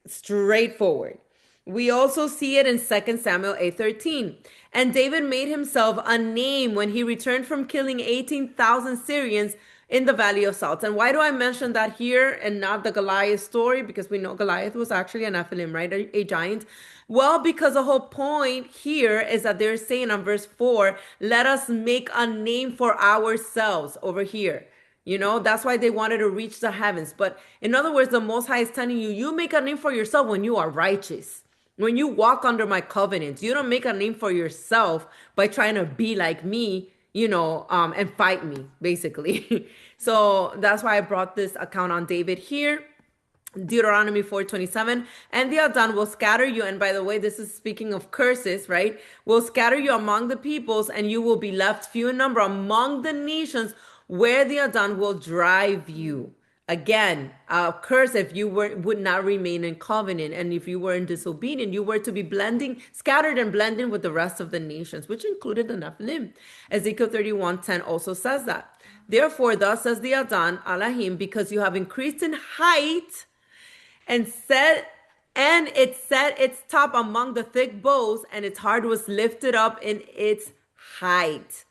straightforward. We also see it in 2 Samuel 8:13. And David made himself a name when he returned from killing 18,000 Syrians in the Valley of Salt. And why do I mention that here and not the Goliath story? Because we know Goliath was actually an Nephilim, right? A giant. Well, because the whole point here is that they're saying on verse 4, let us make a name for ourselves over here. You know, that's why they wanted to reach the heavens. But in other words, the Most High is telling you, you make a name for yourself when you are righteous. When you walk under my covenants, you don't make a name for yourself by trying to be like me, you know, and fight me, basically. So that's why I brought this account on David here. Deuteronomy 4:27, and the Adon will scatter you. And by the way, this is speaking of curses, right? Will scatter you among the peoples, and you will be left few in number among the nations where the Adon will drive you. Again, a curse if you would not remain in covenant, and if you were in disobedient, you were to be scattered and blending with the rest of the nations, which included the Nephilim. Ezekiel 31:10 also says that. Therefore, thus says the Adon, Elohim, because you have increased in height, and it set its top among the thick boughs, and its heart was lifted up in its height.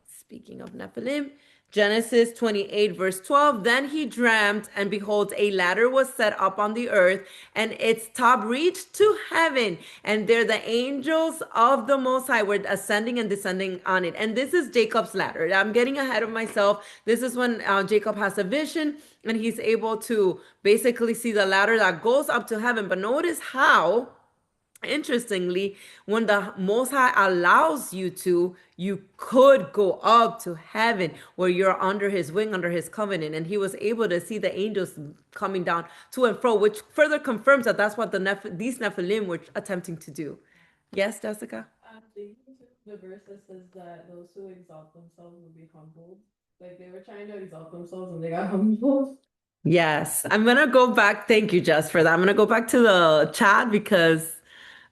Speaking of Nephilim, Genesis 28 verse 12, then he dreamt, and behold, a ladder was set up on the earth, and its top reached to heaven, and there the angels of the Most High were ascending and descending on it. And this is Jacob's ladder. I'm getting ahead of myself. This is when Jacob has a vision, and he's able to basically see the ladder that goes up to heaven. But notice how, interestingly, when the Most High allows you to, you could go up to heaven where you're under his wing, under his covenant. And he was able to see the angels coming down to and fro, which further confirms that that's what these Nephilim were attempting to do. Yes, Jessica? The verse that says that those who exalt themselves will be humbled. Like they were trying to exalt themselves and they got humbled. Yes. I'm going to go back. Thank you, Jess, for that. I'm going to go back to the chat because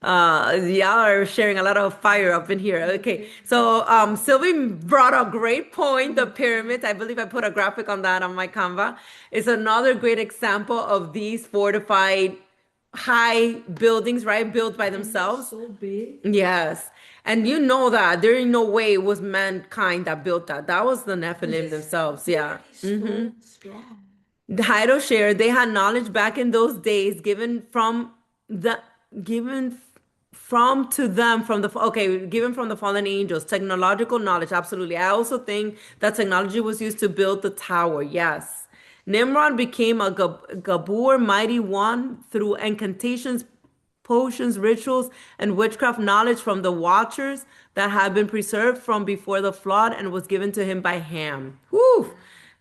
y'all are sharing a lot of fire up in here. Okay, so Sylvie brought a great point. The pyramids, I believe I put a graphic on that on my Canva. It's another great example of these fortified high buildings, right? Built by themselves. So big. Yes. And you know that there ain't no way it was mankind that built that. That was the Nephilim themselves. Yeah. Strong. The Heido shared they had knowledge back in those days given from the fallen angels, technological knowledge. Absolutely. I also think that technology was used to build the tower. Yes. Nimrod became a Gabur, mighty one, through incantations, potions, rituals, and witchcraft knowledge from the watchers that had been preserved from before the flood and was given to him by Ham. Whew.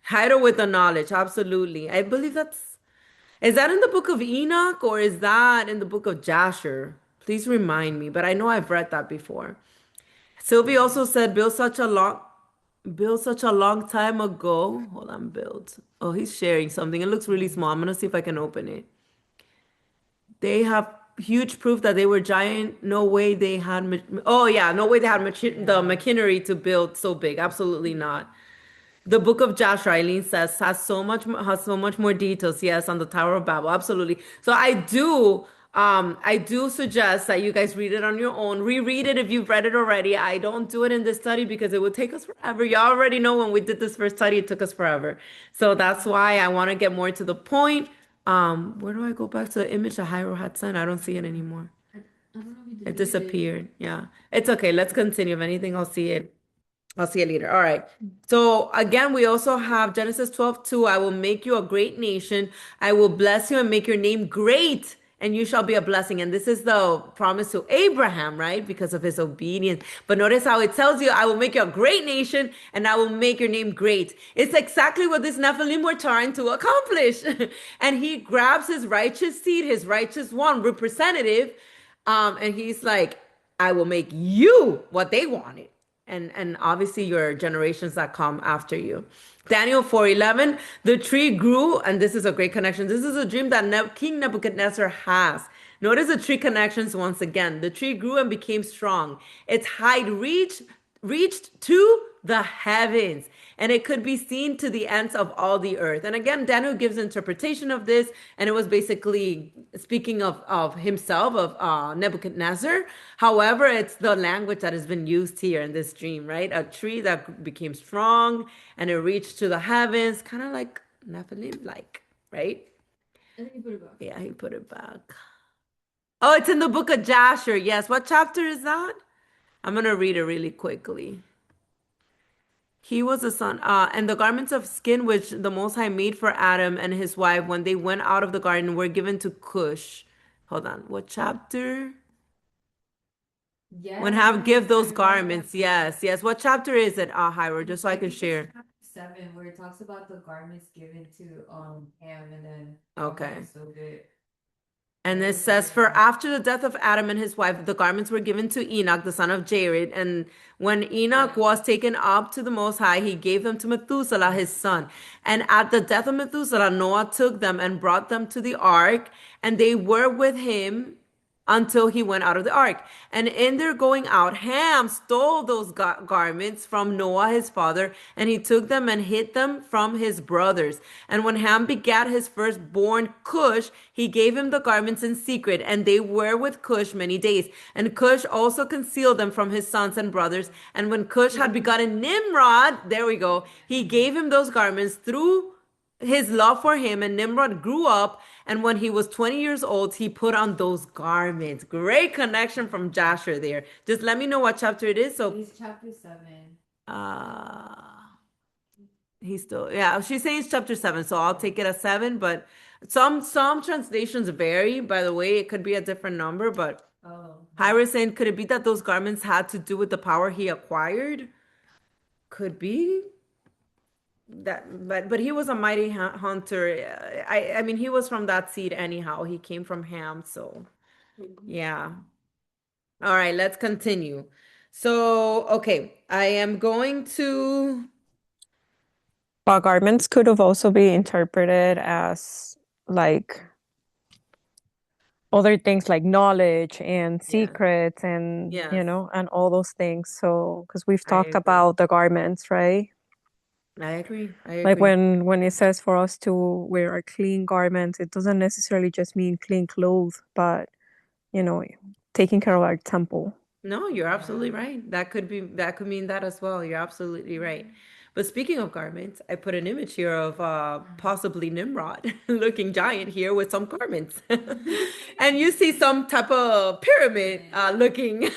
Heido with the knowledge. Absolutely. I believe is that in the book of Enoch or is that in the book of Jasher? Please remind me, but I know I've read that before. Sylvie also said, built such a long time ago. Hold on, build. Oh, he's sharing something. It looks really small. I'm going to see if I can open it. They have huge proof that they were giant. No way they had, no way they had the machinery to build so big. Absolutely not. The book of Jasher, Eileen says, has so much more details. Yes, on the Tower of Babel. Absolutely. So I do I do suggest that you guys read it on your own. Reread it if you've read it already. I don't do it in this study because it would take us forever. Y'all already know when we did this first study, it took us forever. So that's why I want to get more to the point. Where do I go back to the image that Hyro had sent? I don't see it anymore. I don't know if you It deleted it. disappeared. Yeah. It's okay. Let's continue. If anything, I'll see it. I'll see it later. All right. So again, we also have Genesis 12:2. I will make you a great nation. I will bless you and make your name great, and you shall be a blessing. And this is the promise to Abraham, right? Because of his obedience. But notice how it tells you, I will make you a great nation and I will make your name great. It's exactly what this Nephilim were trying to accomplish. And he grabs his righteous seed, his righteous one, representative, and he's like, I will make you what they wanted. And obviously your generations that come after you. Daniel 4:11, the tree grew, and this is a great connection. This is a dream that King Nebuchadnezzar has. Notice the tree connections once again. The tree grew and became strong. Its height reached to the heavens, and it could be seen to the ends of all the earth. And again, Daniel gives interpretation of this, and it was basically speaking of himself, of Nebuchadnezzar. However, it's the language that has been used here in this dream, right? A tree that became strong and it reached to the heavens, kind of like Nephilim, like, right? I think you put it back. Yeah, he put it back. Oh, it's in the book of Jasher. Yes. What chapter is that? I'm going to read it really quickly. He was the son, and the garments of skin which the Most High made for Adam and his wife when they went out of the garden were given to Cush. Hold on, what chapter? Yes, When I have give those read that garments. too. Yes, yes. What chapter is it, Hyro? Just so I can think it's share. chapter 7 where it talks about the garments given to Ham and then Okay. so good. And it says, for after the death of Adam and his wife, the garments were given to Enoch, the son of Jared. And when Enoch was taken up to the Most High, he gave them to Methuselah, his son. And at the death of Methuselah, Noah took them and brought them to the ark, and they were with him until he went out of the ark. And in their going out, Ham stole those garments from Noah his father, and he took them and hid them from his brothers. And when Ham begat his firstborn Cush, he gave him the garments in secret, and they were with Cush many days. And Cush also concealed them from his sons and brothers. And when Cush had begotten Nimrod, there we go, he gave him those garments through his love for him. And Nimrod grew up, and when he was 20 years old, he put on those garments. Great connection from Jasher there. Just let me know what chapter it is. So It's chapter 7. he's still, yeah, she's saying it's chapter 7, so I'll take it as 7. But some translations vary. By the way, it could be a different number. But Hyra saying, could it be that those garments had to do with the power he acquired? Could be. That, but he was a mighty hunter. I mean, he was from that seed anyhow. He came from Ham, so yeah. All right, let's continue. So, okay, I am going to. But garments could have also been interpreted as like other things like knowledge and secrets and Yes. and all those things. So because we've I talked agree. about the garments, right? I agree. Like when it says for us to wear a clean garment, it doesn't necessarily just mean clean clothes, but taking care of our temple. No, you're absolutely right. That could mean that as well. You're absolutely right. But speaking of garments, I put an image here of possibly Nimrod looking giant here with some garments. And you see some type of pyramid looking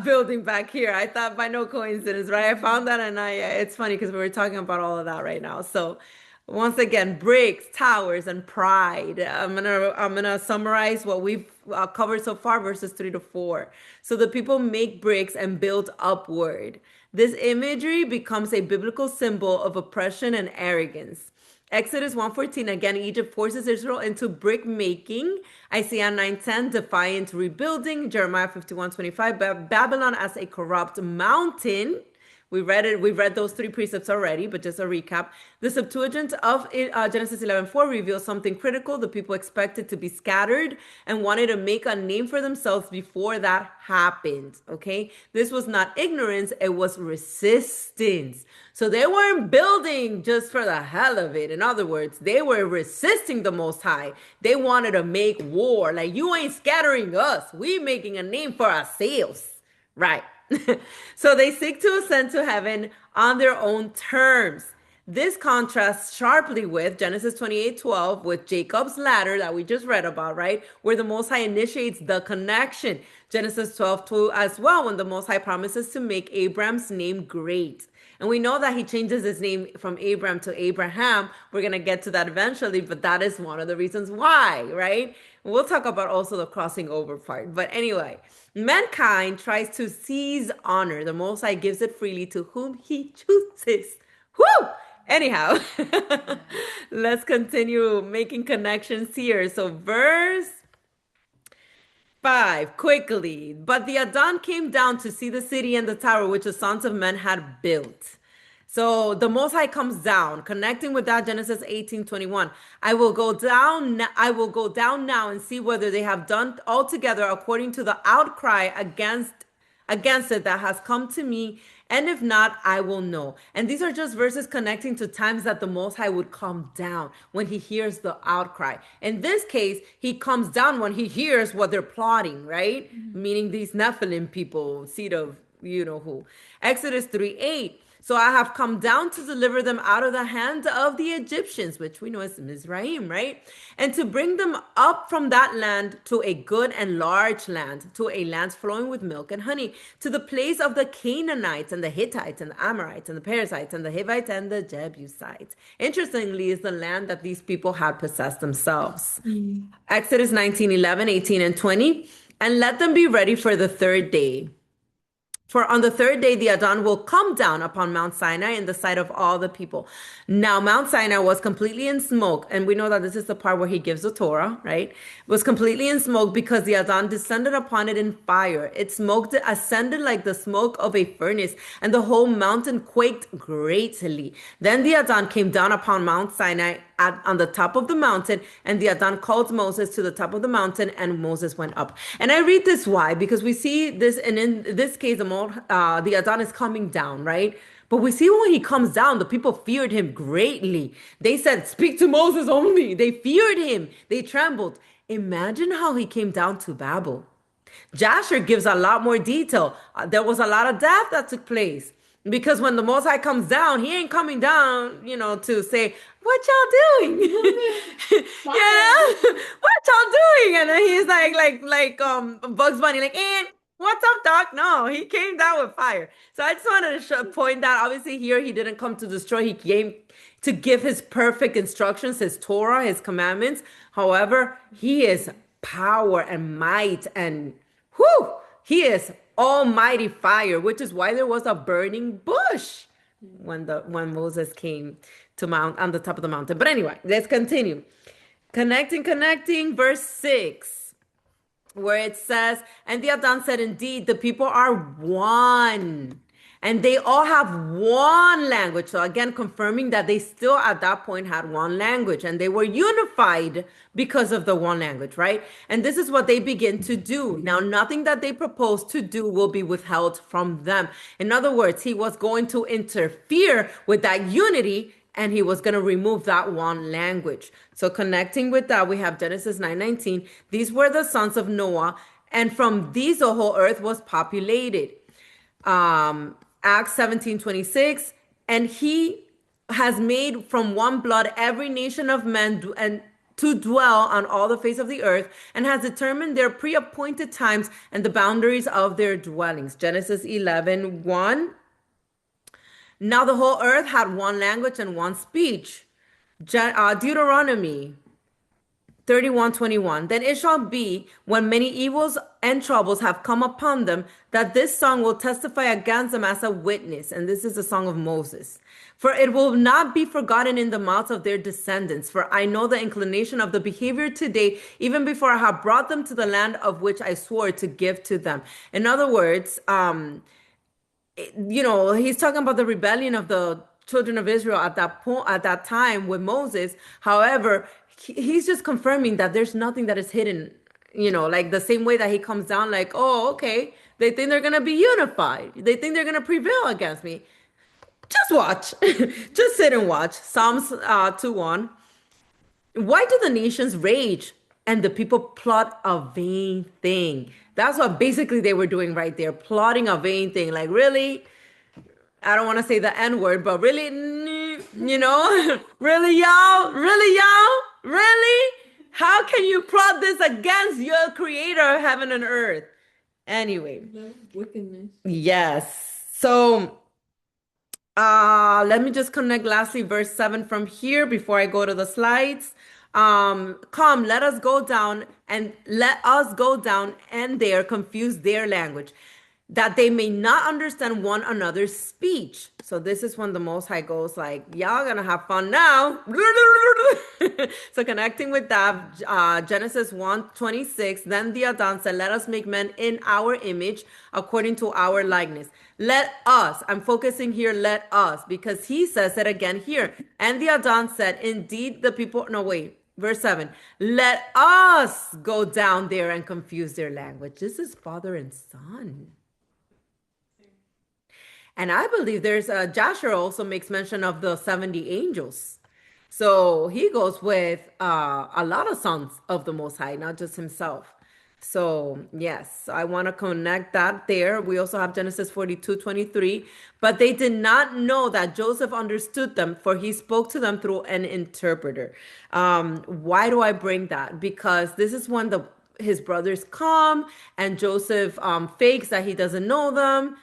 building back here. I thought by no coincidence, right? I found that, and it's funny because we were talking about all of that right now. So once again, bricks, towers, and pride. I'm gonna summarize what we've covered so far, verses 3-4. So the people make bricks and build upward. This imagery becomes a biblical symbol of oppression and arrogance. Exodus 1:14, again, Egypt forces Israel into brick making. Isaiah 9:10, defiant rebuilding. Jeremiah 51:25, Babylon as a corrupt mountain. We read it. We read those 3 precepts already, but just a recap. The Septuagint of Genesis 11:4 reveals something critical. The people expected to be scattered and wanted to make a name for themselves before that happened. Okay, this was not ignorance; it was resistance. So they weren't building just for the hell of it. In other words, they were resisting the Most High. They wanted to make war. Like, you ain't scattering us. We making a name for ourselves. Right. So they seek to ascend to heaven on their own terms. This contrasts sharply with Genesis 28:12, with Jacob's ladder that we just read about, right? Where the Most High initiates the connection. Genesis 12:2 as well, when the Most High promises to make Abraham's name great. And we know that he changes his name from Abram to Abraham. We're going to get to that eventually, but that is one of the reasons why, right? We'll talk about also the crossing over part. But anyway, mankind tries to seize honor. The Most High gives it freely to whom he chooses. Whoo! Anyhow, let's continue making connections here. So verse 5, quickly. But the Adon came down to see the city and the tower which the sons of men had built. So the Most High comes down, connecting with that Genesis 18:21. I will go down now and see whether they have done altogether according to the outcry against it that has come to me, and if not, I will know. And these are just verses connecting to times that the Most High would come down when he hears the outcry. In this case, he comes down when he hears what they're plotting, right? Meaning these Nephilim people, seed of you know who. Exodus 3:8. So I have come down to deliver them out of the hand of the Egyptians, which we know is Mizraim, right? And to bring them up from that land to a good and large land, to a land flowing with milk and honey, to the place of the Canaanites and the Hittites and the Amorites and the Perizzites and the Hivites and the Jebusites. Interestingly, is the land that these people had possessed themselves. Exodus 19:11, 18, and 20. And let them be ready for the 3rd day. For on the 3rd day, the Adon will come down upon Mount Sinai in the sight of all the people. Now, Mount Sinai was completely in smoke. And we know that this is the part where he gives the Torah, right? It was completely in smoke because the Adon descended upon it in fire. It ascended like the smoke of a furnace, and the whole mountain quaked greatly. Then the Adon came down upon Mount Sinai on the top of the mountain, and the Adon called Moses to the top of the mountain, and Moses went up. And I read this why? Because we see this, and in this case, the Adon is coming down, right? But we see when he comes down, the people feared him greatly. They said, "Speak to Moses only." They feared him. They trembled. Imagine how he came down to Babel. Jasher gives a lot more detail. There was a lot of death that took place. Because when the Most High comes down, he ain't coming down, to say, "What y'all doing?" Yeah, what y'all doing? And then he's like Bugs Bunny, like, "And what's up, Doc?" No, he came down with fire. So I just wanted to point that. Obviously, here he didn't come to destroy. He came to give his perfect instructions, his Torah, his commandments. However, he is power and might, and he is almighty fire, which is why there was a burning bush when Moses came to on the top of the mountain. But anyway, let's continue. Connecting, verse 6, where it says, and the Adon said, "Indeed, the people are one, and they all have one language." So again, confirming that they still at that point had one language, and they were unified because of the one language, right? And this is what they begin to do. Now, nothing that they propose to do will be withheld from them. In other words, he was going to interfere with that unity, and he was going to remove that one language. So connecting with that, we have Genesis 9:19. These were the sons of Noah, and from these the whole earth was populated. Acts 17:26, and he has made from one blood every nation of men and to dwell on all the face of the earth, and has determined their pre-appointed times and the boundaries of their dwellings. Genesis 11:1. Now the whole earth had one language and one speech. Deuteronomy 31:21. Then it shall be, when many evils and troubles have come upon them, that this song will testify against them as a witness. And this is the song of Moses. For it will not be forgotten in the mouths of their descendants. For I know the inclination of the behavior today, even before I have brought them to the land of which I swore to give to them. In other words, he's talking about the rebellion of the children of Israel at that point, at that time with Moses. However, he's just confirming that there's nothing that is hidden, like the same way that he comes down, like, oh, okay, they think they're gonna be unified. They think they're gonna prevail against me. Just watch. Just sit and watch. Psalms 2:1. Why do the nations rage and the people plot a vain thing? That's what basically they were doing right there, plotting a vain thing. Like, really? I don't want to say the N word, but really, really, y'all? Really, y'all? Really? How can you plot this against your creator of heaven and earth? Anyway, That's wickedness. yes. So, let me just connect lastly verse 7 from here before I go to the slides. Come, let us go down and there confuse their language, that they may not understand one another's speech. So this is when the Most High goes like, y'all gonna have fun now. So connecting with that, Genesis 1:26, then the Adon said, let us make men in our image according to our likeness. Let us, I'm focusing here, let us, because he says it again here. And the Adon said, indeed the people, no wait, verse 7, let us go down there and confuse their language. This is father and son. And I believe there's Jasher also makes mention of the 70 angels. So he goes with a lot of sons of the Most High, not just himself. So yes, I want to connect that there. We also have Genesis 42:23. But they did not know that Joseph understood them, for he spoke to them through an interpreter. Why do I bring that? Because this is when his brothers come and Joseph fakes that he doesn't know them,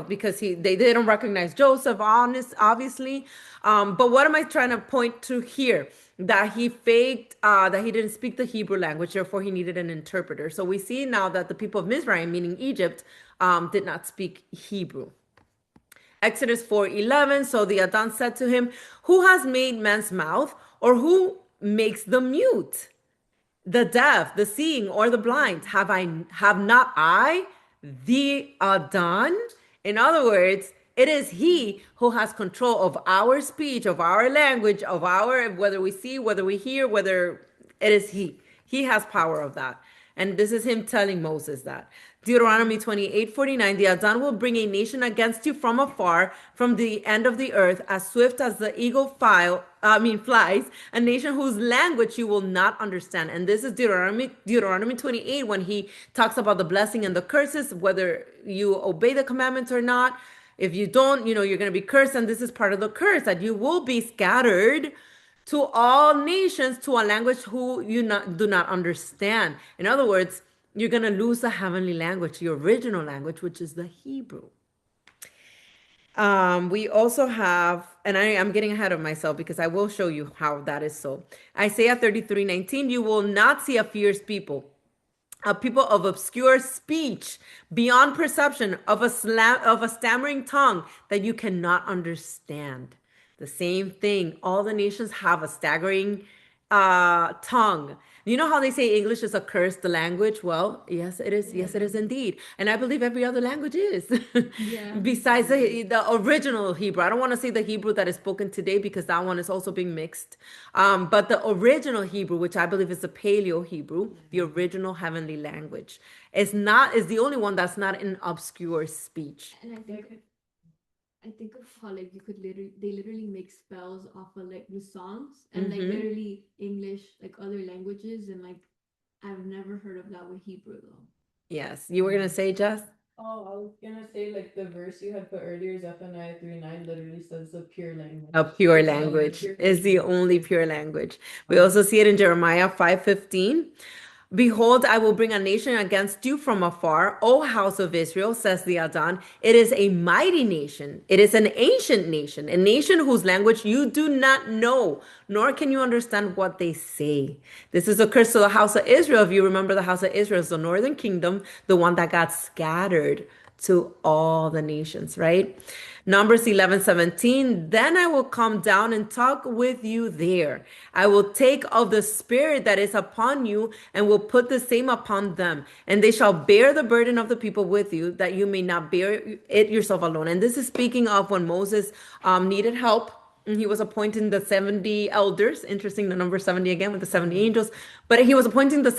because they didn't recognize Joseph, obviously. But what am I trying to point to here? That he faked, that he didn't speak the Hebrew language, therefore he needed an interpreter. So we see now that the people of Mizraim, meaning Egypt, did not speak Hebrew. Exodus 4:11, so the Adon said to him, who has made man's mouth, or who makes the mute, the deaf, the seeing, or the blind? Have not I, the Adon? In other words, it is he who has control of our speech, of our language, of whether we see, whether we hear, whether it is he. He has power of that. And this is him telling Moses that. Deuteronomy 28:49, the Adon will bring a nation against you from afar, from the end of the earth, as swift as the eagle flies, a nation whose language you will not understand. And this is Deuteronomy 28, when he talks about the blessing and the curses, whether you obey the commandments or not. If you don't, you're going to be cursed. And this is part of the curse, that you will be scattered to all nations, to a language who you do not understand. In other words, you're going to lose the heavenly language, the original language, which is the Hebrew. We also have, and I'm getting ahead of myself because I will show you how that is so. Isaiah 33:19, you will not see a fierce people, a people of obscure speech, beyond perception, of a stammering tongue that you cannot understand. The same thing. All the nations have a staggering tongue. You know how they say English is a cursed language? Well, yes, it is. Yes, it is indeed. And I believe every other language is. Yeah. Besides the original Hebrew. I don't want to say the Hebrew that is spoken today, because that one is also being mixed. But the original Hebrew, which I believe is the Paleo Hebrew, the original heavenly language, is the only one that's not in obscure speech. And I think of how they literally make spells off of like the songs, and like literally English, like other languages, and like I've never heard of that with Hebrew though. Yes, you were gonna say, Jess? Oh, I was gonna say, like, the verse you had put earlier, Zephaniah 3:9, literally says a pure language. A pure It's the only language pure is the language. only pure language. We also see it in Jeremiah 5:15. Behold, I will bring a nation against you from afar, O house of Israel, says the Adon. It is a mighty nation. It is an ancient nation, a nation whose language you do not know, nor can you understand what they say. This is a curse to the house of Israel. If you remember, the house of Israel is the northern kingdom, the one that got scattered to all the nations, right? Numbers 11:17, then I will come down and talk with you there. I will take of the spirit that is upon you and will put the same upon them. And they shall bear the burden of the people with you, that you may not bear it yourself alone. And this is speaking of when Moses needed help. He was appointing the 70 elders. Interesting, the number 70 again with the 70 angels. But he was appointing the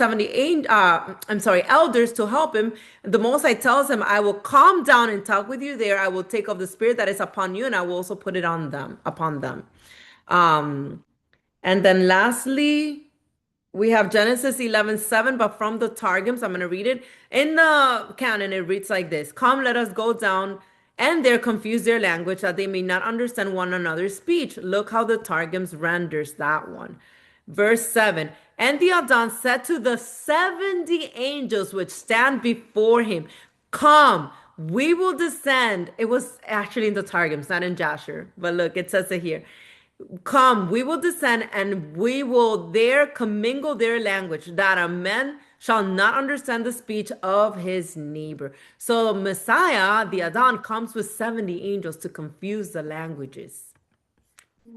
elders to help him. The Most High tells him, I will calm down and talk with you there. I will take of the spirit that is upon you, and I will also put it upon them. And then lastly, we have Genesis 11:7, but from the Targums, I'm going to read it. In the canon, it reads like this. Come, let us go down and there confuse their language that they may not understand one another's speech. Look how the Targums renders that one. Verse 7, and the Adon said to the 70 angels which stand before him, come, we will descend. It was actually in the Targums, not in Jasher. But look, it says it here. Come, we will descend, and we will there commingle their language, that a man shall not understand the speech of his neighbor. So Messiah, the Adon, comes with 70 angels to confuse the languages.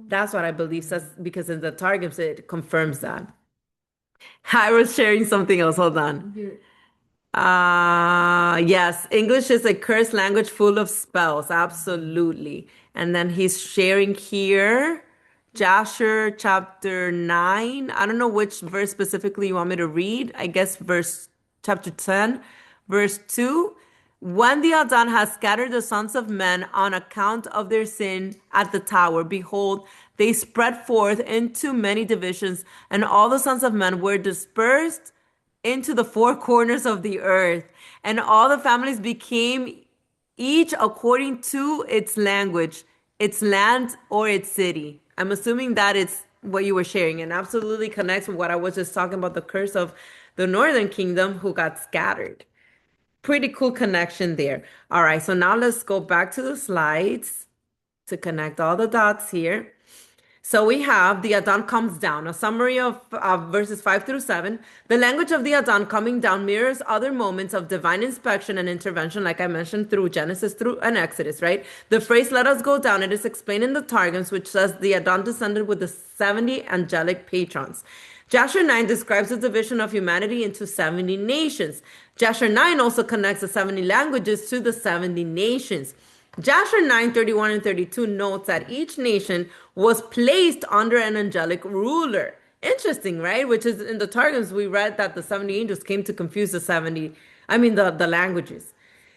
That's what I believe says, because in the Targums it confirms that. I was sharing something else. Hold on. Yes, English is a cursed language full of spells. Absolutely. And then he's sharing here Jasher chapter 9. I don't know which verse specifically you want me to read. I guess chapter 10, verse 2. When the Adon has scattered the sons of men on account of their sin at the tower, behold, they spread forth into many divisions, and all the sons of men were dispersed into the four corners of the earth, and all the families became each according to its language, its land, or its city. I'm assuming that it's what you were sharing, and absolutely connects with what I was just talking about, the curse of the northern kingdom who got scattered. Pretty cool connection there. All right, so now let's go back to the slides to connect all the dots here. So we have the Adon comes down, a summary of verses 5-7. The language of the Adon coming down mirrors other moments of divine inspection and intervention, like I mentioned, through Genesis through and Exodus, right? The phrase, let us go down, it is explained in the Targums, which says the Adon descended with the 70 angelic patrons. Jasher 9 describes the division of humanity into 70 nations. Jasher 9 also connects the 70 languages to the 70 nations. Jasher 9:31 and 32 notes that each nation was placed under an angelic ruler. Interesting, right? Which is in the Targums, we read that the 70 angels came to confuse the languages.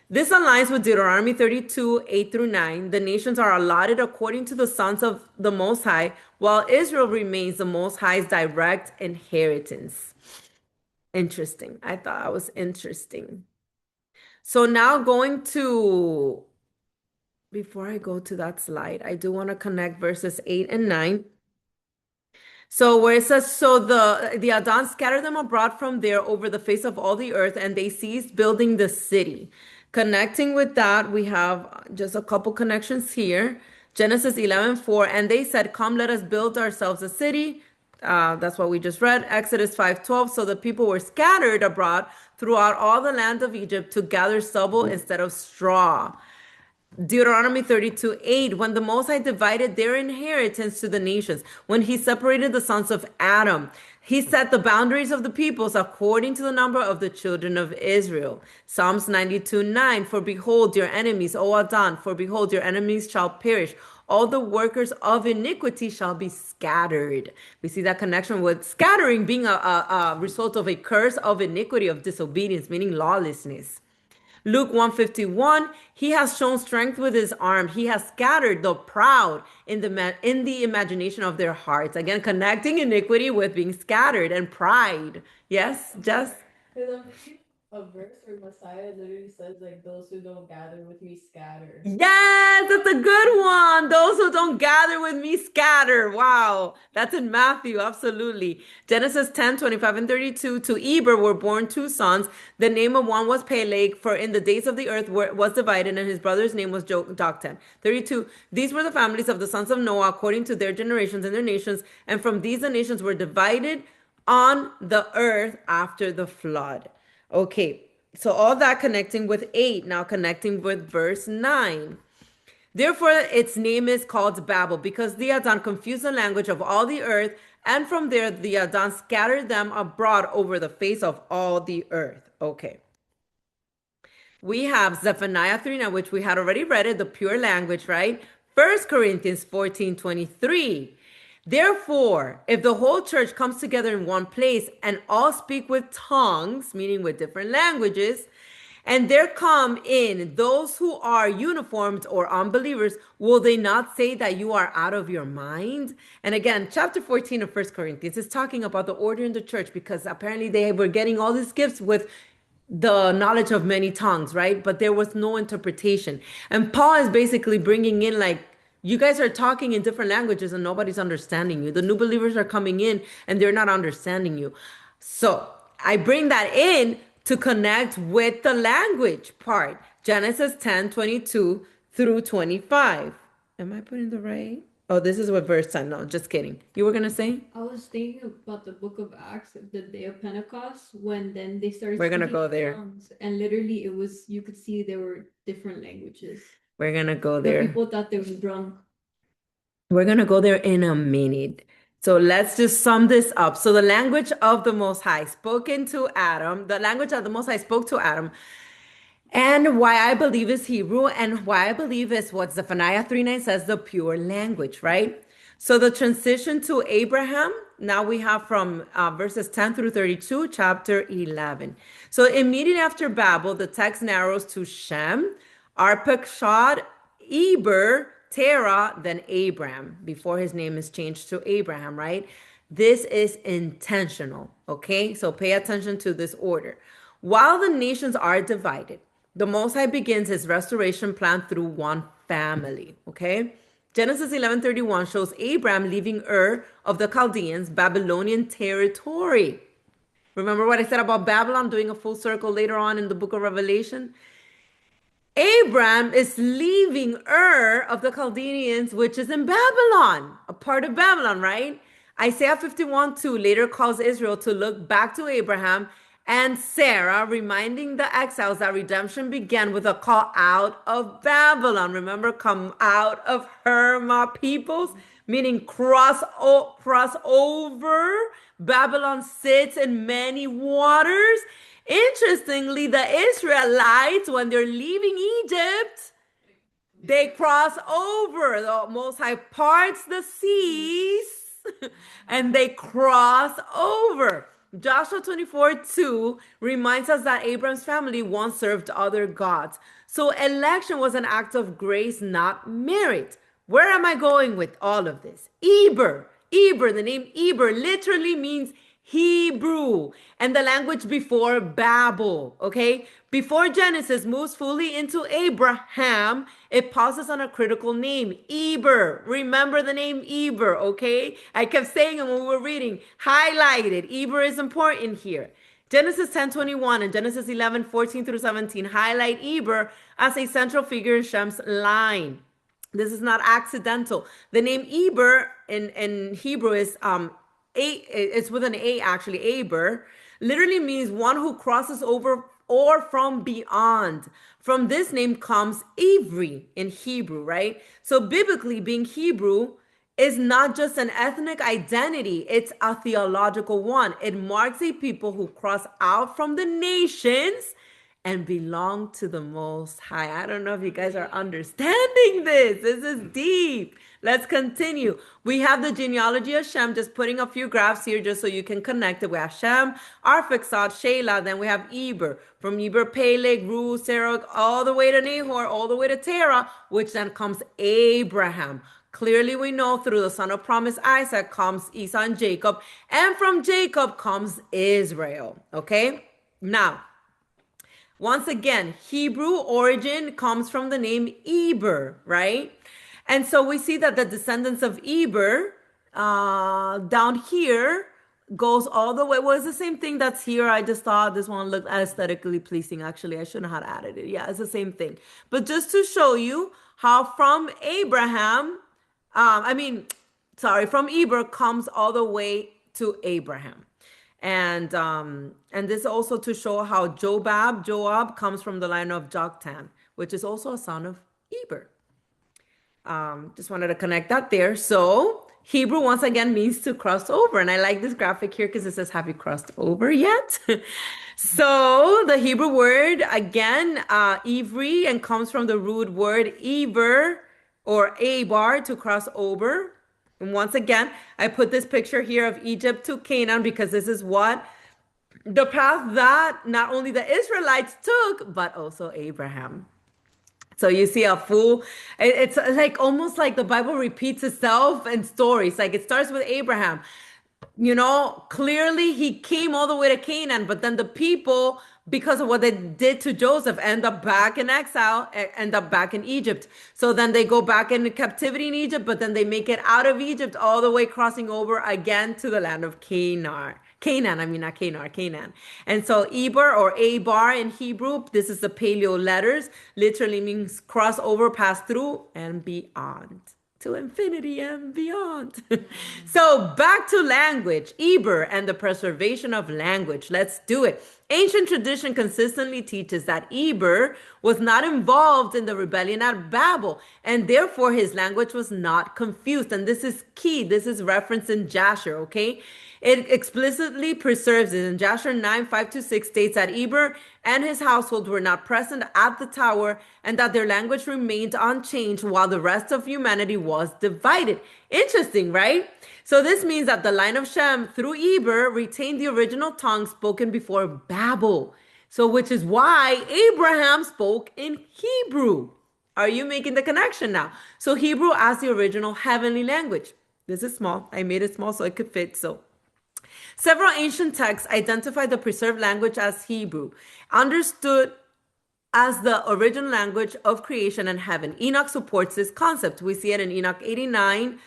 This aligns with Deuteronomy 32:8-9. The nations are allotted according to the sons of the Most High, while Israel remains the Most High's direct inheritance. Interesting. I thought that was interesting. So now before I go to that slide, I do want to connect verses 8 and 9. So where it says, so the Adon scattered them abroad from there over the face of all the earth, and they ceased building the city. Connecting with that, we have just a couple connections here. Genesis 11:4, and they said, come, let us build ourselves a city. That's what we just read. Exodus 5:12, so the people were scattered abroad throughout all the land of Egypt to gather stubble instead of straw. Deuteronomy 32:8, when the Most High divided their inheritance to the nations, when he separated the sons of Adam, he set the boundaries of the peoples according to the number of the children of Israel. Psalms 92:9, for behold your enemies, O Adon, for behold your enemies shall perish. All the workers of iniquity shall be scattered. We see that connection with scattering being a result of a curse of iniquity, of disobedience, meaning lawlessness. Luke 1:51, he has shown strength with his arm. He has scattered the proud in the imagination of their hearts. Again, connecting iniquity with being scattered and pride. Yes, Jess? A verse where Messiah literally says, like, those who don't gather with me scatter. Yes, that's a good one. Those who don't gather with me scatter. Wow. That's in Matthew. Absolutely. Genesis 10:25 and 32. To Eber were born two sons. The name of one was Peleg, for in the days of the earth was divided, and his brother's name was Joktan. 32. These were the families of the sons of Noah according to their generations and their nations. And from these the nations were divided on the earth after the flood. Okay, so all that connecting with 8, now connecting with verse 9. Therefore, its name is called Babel, because the Adon confused the language of all the earth, and from there the Adon scattered them abroad over the face of all the earth. Okay. We have Zephaniah 3 now, which we had already read it, the pure language, right? 1 Corinthians 14:23. Therefore, if the whole church comes together in one place and all speak with tongues, meaning with different languages, and there come in those who are uniformed or unbelievers, will they not say that you are out of your mind? And again, chapter 14 of 1 Corinthians is talking about the order in the church, because apparently they were getting all these gifts with the knowledge of many tongues, right? But there was no interpretation. And Paul is basically bringing in, like, you guys are talking in different languages and nobody's understanding you. The new believers are coming in and they're not understanding you. So I bring that in to connect with the language part. Genesis 10:22 through 25. Am I putting the right? Oh, this is what verse 10. No, just kidding. You were going to say? I was thinking about the book of Acts, the day of Pentecost, when then they started We're gonna speaking go in there. tongues, and literally it was, you could see there were different languages. We're going to go The there. people thought they were drunk. We're going to go there in a minute. So let's just sum this up. So the language of the Most High spoken to Adam, the language of the Most High spoke to Adam, and why I believe is Hebrew, and why I believe is what Zephaniah 3:9 says, the pure language, right? So the transition to Abraham, now we have from verses 10 through 32, chapter 11. So immediately after Babel, the text narrows to Shem, Arpachshad, Eber, Terah, then Abram, before his name is changed to Abraham, right? This is intentional, okay? So pay attention to this order. While the nations are divided, the Most High begins his restoration plan through one family, okay? Genesis 11:31 shows Abram leaving Ur of the Chaldeans, Babylonian territory. Remember what I said about Babylon doing a full circle later on in the book of Revelation? Abram is leaving Ur of the Chaldeans, which is in Babylon, a part of Babylon, right? Isaiah 51:2 later calls Israel to look back to Abraham and Sarah, reminding the exiles that redemption began with a call out of Babylon. Remember, come out of her, my peoples, meaning cross over. Babylon sits in many waters. Interestingly, the Israelites, when they're leaving Egypt, they cross over. The Most High parts the seas and they cross over. Joshua 24:2 reminds us that Abram's family once served other gods. So election was an act of grace, not merit. Where am I going with all of this? Eber, the name Eber literally means Hebrew, and the language before Babel, okay? Before Genesis moves fully into Abraham, it pauses on a critical name, Eber. Remember the name Eber, okay? I kept saying it when we were reading, highlighted. Eber is important here. Genesis 10:21 and Genesis 11:14 through 17 highlight Eber as a central figure in Shem's line. This is not accidental. The name Eber in Hebrew is it's with an A actually, Aber, literally means one who crosses over or from beyond. From this name comes Ivri in Hebrew, right? So biblically, being Hebrew is not just an ethnic identity, it's a theological one. It marks a people who cross out from the nations and belong to the Most High. I don't know if you guys are understanding this. This is deep. Let's continue. We have the genealogy of Shem, just putting a few graphs here just so you can connect it. We have Shem, Arphaxad, Shelah, then we have Eber. From Eber, Peleg, Ru, Serach, all the way to Nahor, all the way to Terah, which then comes Abraham. Clearly, we know through the son of promise Isaac comes Esau and Jacob, and from Jacob comes Israel. Okay? Now, once again, Hebrew origin comes from the name Eber, right? And so we see that the descendants of Eber down here goes all the way. Well, it's the same thing that's here. I just thought this one looked aesthetically pleasing. Actually, I shouldn't have added it. Yeah, it's the same thing. But just to show you how from Abraham, from Eber comes all the way to Abraham. And this also to show how Joab comes from the line of Joktan, which is also a son of Eber. Just wanted to connect that there. So Hebrew once again means to cross over. And I like this graphic here because it says, have you crossed over yet? So the Hebrew word again, Ivri, and comes from the root word Eber or Ebar, to cross over. And once again, I put this picture here of Egypt to Canaan because this is what the path that not only the Israelites took, but also Abraham. So you see a full, it's like almost like the Bible repeats itself in stories. Like it starts with Abraham. Clearly he came all the way to Canaan, but then the people, because of what they did to Joseph, end up back in exile, end up back in Egypt. So then they go back into captivity in Egypt, but then they make it out of Egypt all the way crossing over again to the land of Canaan. Canaan. And so Eber or Abar in Hebrew, this is the Paleo letters, literally means cross over, pass through, and beyond. To infinity and beyond. So back to language, Eber and the preservation of language. Let's do it. Ancient tradition consistently teaches that Eber was not involved in the rebellion at Babel, and therefore his language was not confused. And this is key. This is referenced in Jasher, okay? It explicitly preserves it. In Jasher 9:5-6 states that Eber and his household were not present at the tower and that their language remained unchanged while the rest of humanity was divided. Interesting, right? So this means that the line of Shem through Eber retained the original tongue spoken before Babel. So which is why Abraham spoke in Hebrew. Are you making the connection now? So Hebrew as the original heavenly language. This is small. I made it small so it could fit. So several ancient texts identify the preserved language as Hebrew, understood as the original language of creation and heaven. Enoch supports this concept. We see it in Enoch 89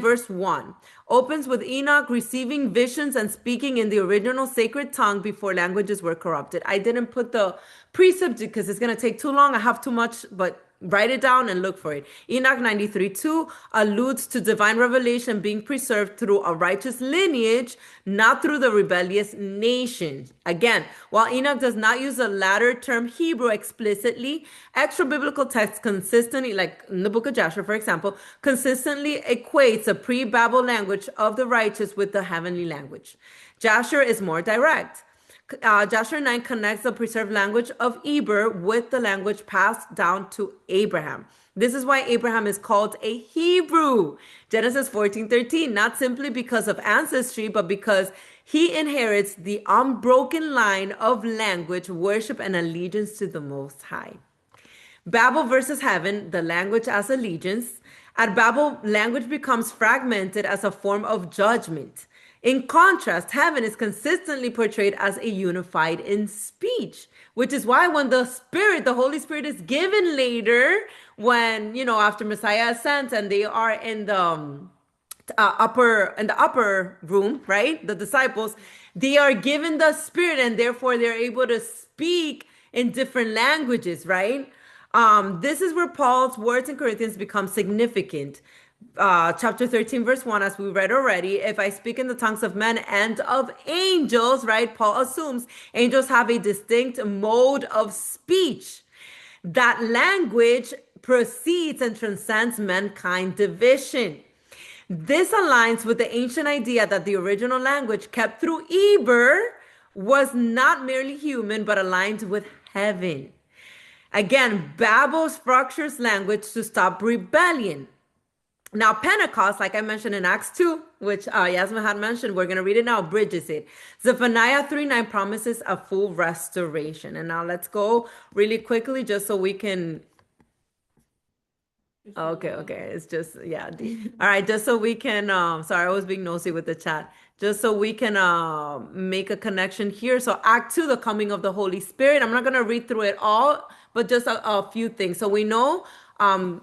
verse 1. Opens with Enoch receiving visions and speaking in the original sacred tongue before languages were corrupted. I didn't put the precept because it's going to take too long. I have too much, but write it down and look for it. Enoch 93:2 alludes to divine revelation being preserved through a righteous lineage, not through the rebellious nation. Again, while Enoch does not use the latter term Hebrew explicitly, extra biblical texts consistently, like in the book of Jasher, for example, consistently equates the pre-Babel language of the righteous with the heavenly language. Jasher is more direct. Jasher 9 connects the preserved language of Eber with the language passed down to Abraham. This is why Abraham is called a Hebrew. Genesis 14:13, not simply because of ancestry, but because he inherits the unbroken line of language, worship, and allegiance to the Most High. Babel versus heaven, the language as allegiance. At Babel, language becomes fragmented as a form of judgment. In contrast, heaven is consistently portrayed as a unified in speech, which is why when the Holy Spirit is given later, when, after Messiah ascends and they are in the upper room, right? The disciples, they are given the Spirit and therefore they're able to speak in different languages, right? This is where Paul's words in Corinthians become significant. Chapter 13 verse 1, as we read already, if I speak in the tongues of men and of angels, right? Paul assumes angels have a distinct mode of speech. That language precedes and transcends mankind division. This aligns with the ancient idea that the original language kept through Eber was not merely human, but aligned with heaven. Again, Babel structures language to stop rebellion. Now, Pentecost, like I mentioned in Acts 2, which Yasmin had mentioned, we're going to read it now, bridges it. Zephaniah 3:9 promises a full restoration. And now let's go really quickly just so we can... Okay. It's just, yeah. All right, just so we can, sorry, I was being nosy with the chat. Just so we can make a connection here. So Act 2, the coming of the Holy Spirit. I'm not going to read through it all, but just a few things. So we know...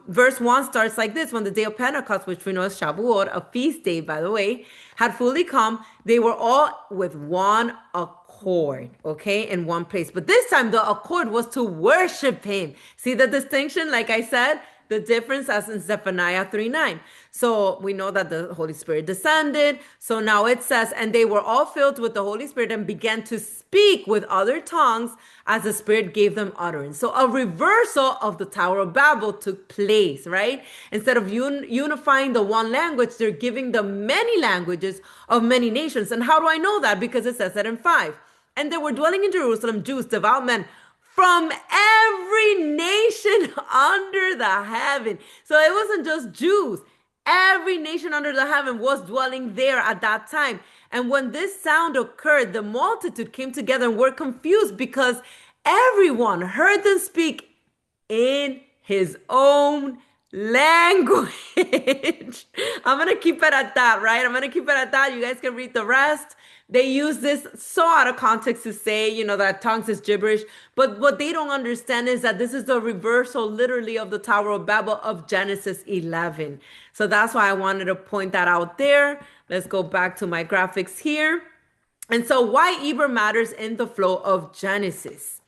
verse 1 starts like this: when the day of Pentecost, which we know is Shavuot, a feast day, by the way, had fully come, they were all with one accord, okay, in one place. But this time the accord was to worship him. See the distinction? Like I said, the difference as in Zephaniah 3:9. So we know that the Holy Spirit descended. So now it says, and they were all filled with the Holy Spirit and began to speak with other tongues as the Spirit gave them utterance. So a reversal of the Tower of Babel took place, right? Instead of unifying the one language, they're giving the many languages of many nations. And how do I know that? Because it says that in 5. And there were dwelling in Jerusalem Jews, devout men from every nation under the heaven. So it wasn't just Jews. Every nation under the heaven was dwelling there at that time. And when this sound occurred, the multitude came together and were confused because everyone heard them speak in his own language. I'm going to keep it at that, right? I'm going to keep it at that. You guys can read the rest. They use this so out of context to say, that tongues is gibberish. But what they don't understand is that this is the reversal, literally, of the Tower of Babel of Genesis 11. So that's why I wanted to point that out there. Let's go back to my graphics here. And so why Eber matters in the flow of Genesis.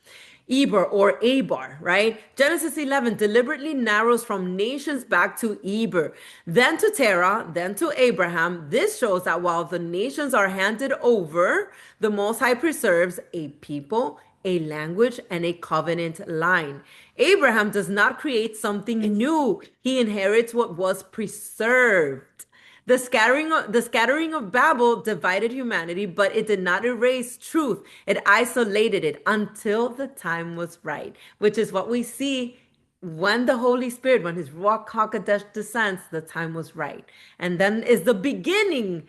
Eber or Eber, right? Genesis 11 deliberately narrows from nations back to Eber, then to Terah, then to Abraham. This shows that while the nations are handed over, the Most High preserves a people, a language, and a covenant line. Abraham does not create something new. He inherits what was preserved. The scattering of Babel divided humanity, but it did not erase truth. It isolated it until the time was right, which is what we see when the Holy Spirit, when his Ruach HaKodesh descends, the time was right. And then is the beginning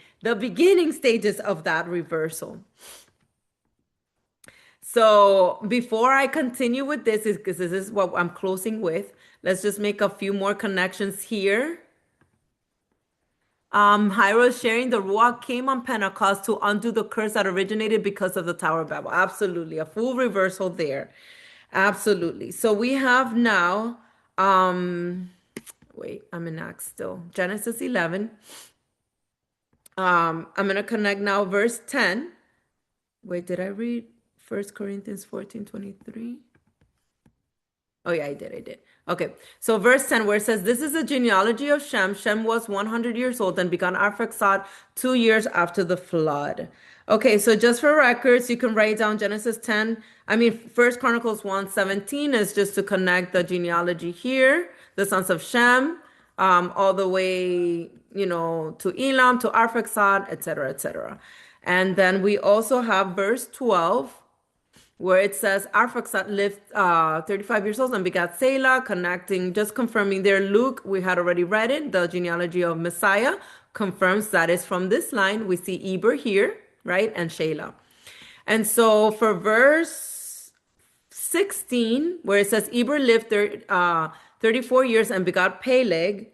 stages of that reversal. So before I continue with this, because this is what I'm closing with, let's just make a few more connections here. Hyro is sharing the Ruach came on Pentecost to undo the curse that originated because of the Tower of Babel. Absolutely. A full reversal there. Absolutely. So we have now, wait, I'm in Acts still. Genesis 11. I'm going to connect now verse 10. Wait, did I read 1 Corinthians 14:23? Oh, yeah, I did. Okay, so verse 10, where it says, this is the genealogy of Shem. Shem was 100 years old and began Arphaxad 2 years after the flood. Okay, so just for records, you can write down Genesis 10. 1 Chronicles 1:17 is just to connect the genealogy here, the sons of Shem, all the way, to Elam, to Arphaxad, etc., etc. And then we also have verse 12, where it says Arphaxad lived 35 years old and begat Selah, confirming there. Luke, we had already read it. The genealogy of Messiah confirms that is from this line. We see Eber here, right? And Shelah. And so for verse 16, where it says Eber lived 34 years and begot Peleg.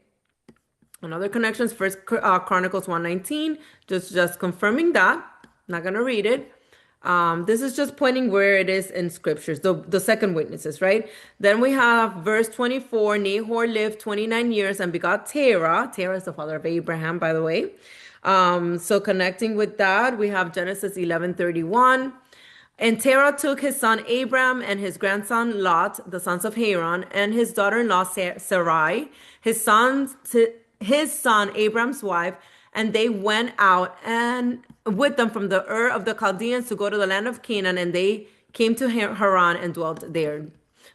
Another connections, 1 Chronicles 1:19, just confirming that. Not going to read it. This is just pointing where it is in scriptures, the second witnesses, right? Then we have verse 24, Nahor lived 29 years and begot Terah. Terah is the father of Abraham, by the way. So connecting with that, we have Genesis 11:31. And Terah took his son Abram and his grandson Lot, the sons of Haran, and his daughter-in-law Sarai, his son Abram's wife, and they went out and with them from the Ur of the Chaldeans to go to the land of Canaan, and they came to Haran and dwelt there.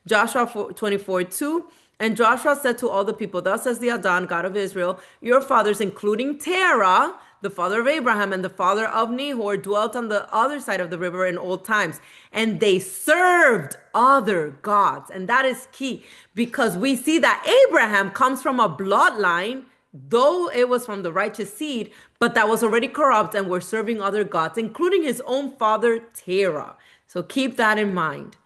Joshua 24:2. And Joshua said to all the people, thus says the Adon, God of Israel, your fathers, including Terah, the father of Abraham and the father of Nahor, dwelt on the other side of the river in old times, and they served other gods. And that is key, because we see that Abraham comes from a bloodline, though it was from the righteous seed, but that was already corrupt and were serving other gods, including his own father Terah. So keep that in mind.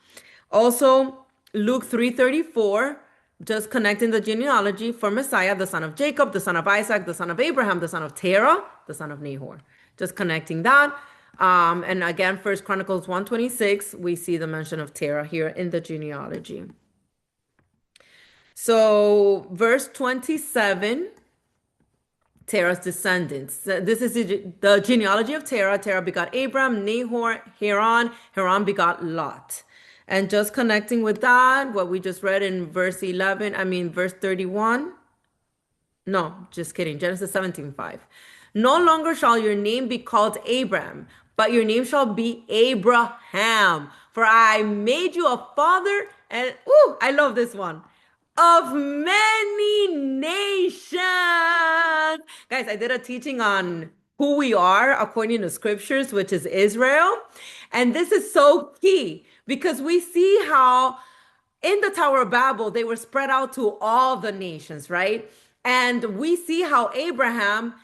Also, Luke 3:34, just connecting the genealogy for Messiah, the son of Jacob, the son of Isaac, the son of Abraham, the son of Terah, the son of Nahor. Just connecting that. And again, 1 Chronicles 1:26, we see the mention of Terah here in the genealogy. So verse 27, Terah's descendants. This is the genealogy of Terah. Terah begot Abram, Nahor, Haran. Haran begot Lot. And just connecting with that, what we just read in verse 31. No, just kidding. Genesis 17:5. No longer shall your name be called Abram, but your name shall be Abraham. For I made you a father, and I love this one, of many nations. Guys, I did a teaching on who we are according to scriptures, which is Israel. And this is so key because we see how in the Tower of Babel, they were spread out to all the nations, right? And we see how Abraham,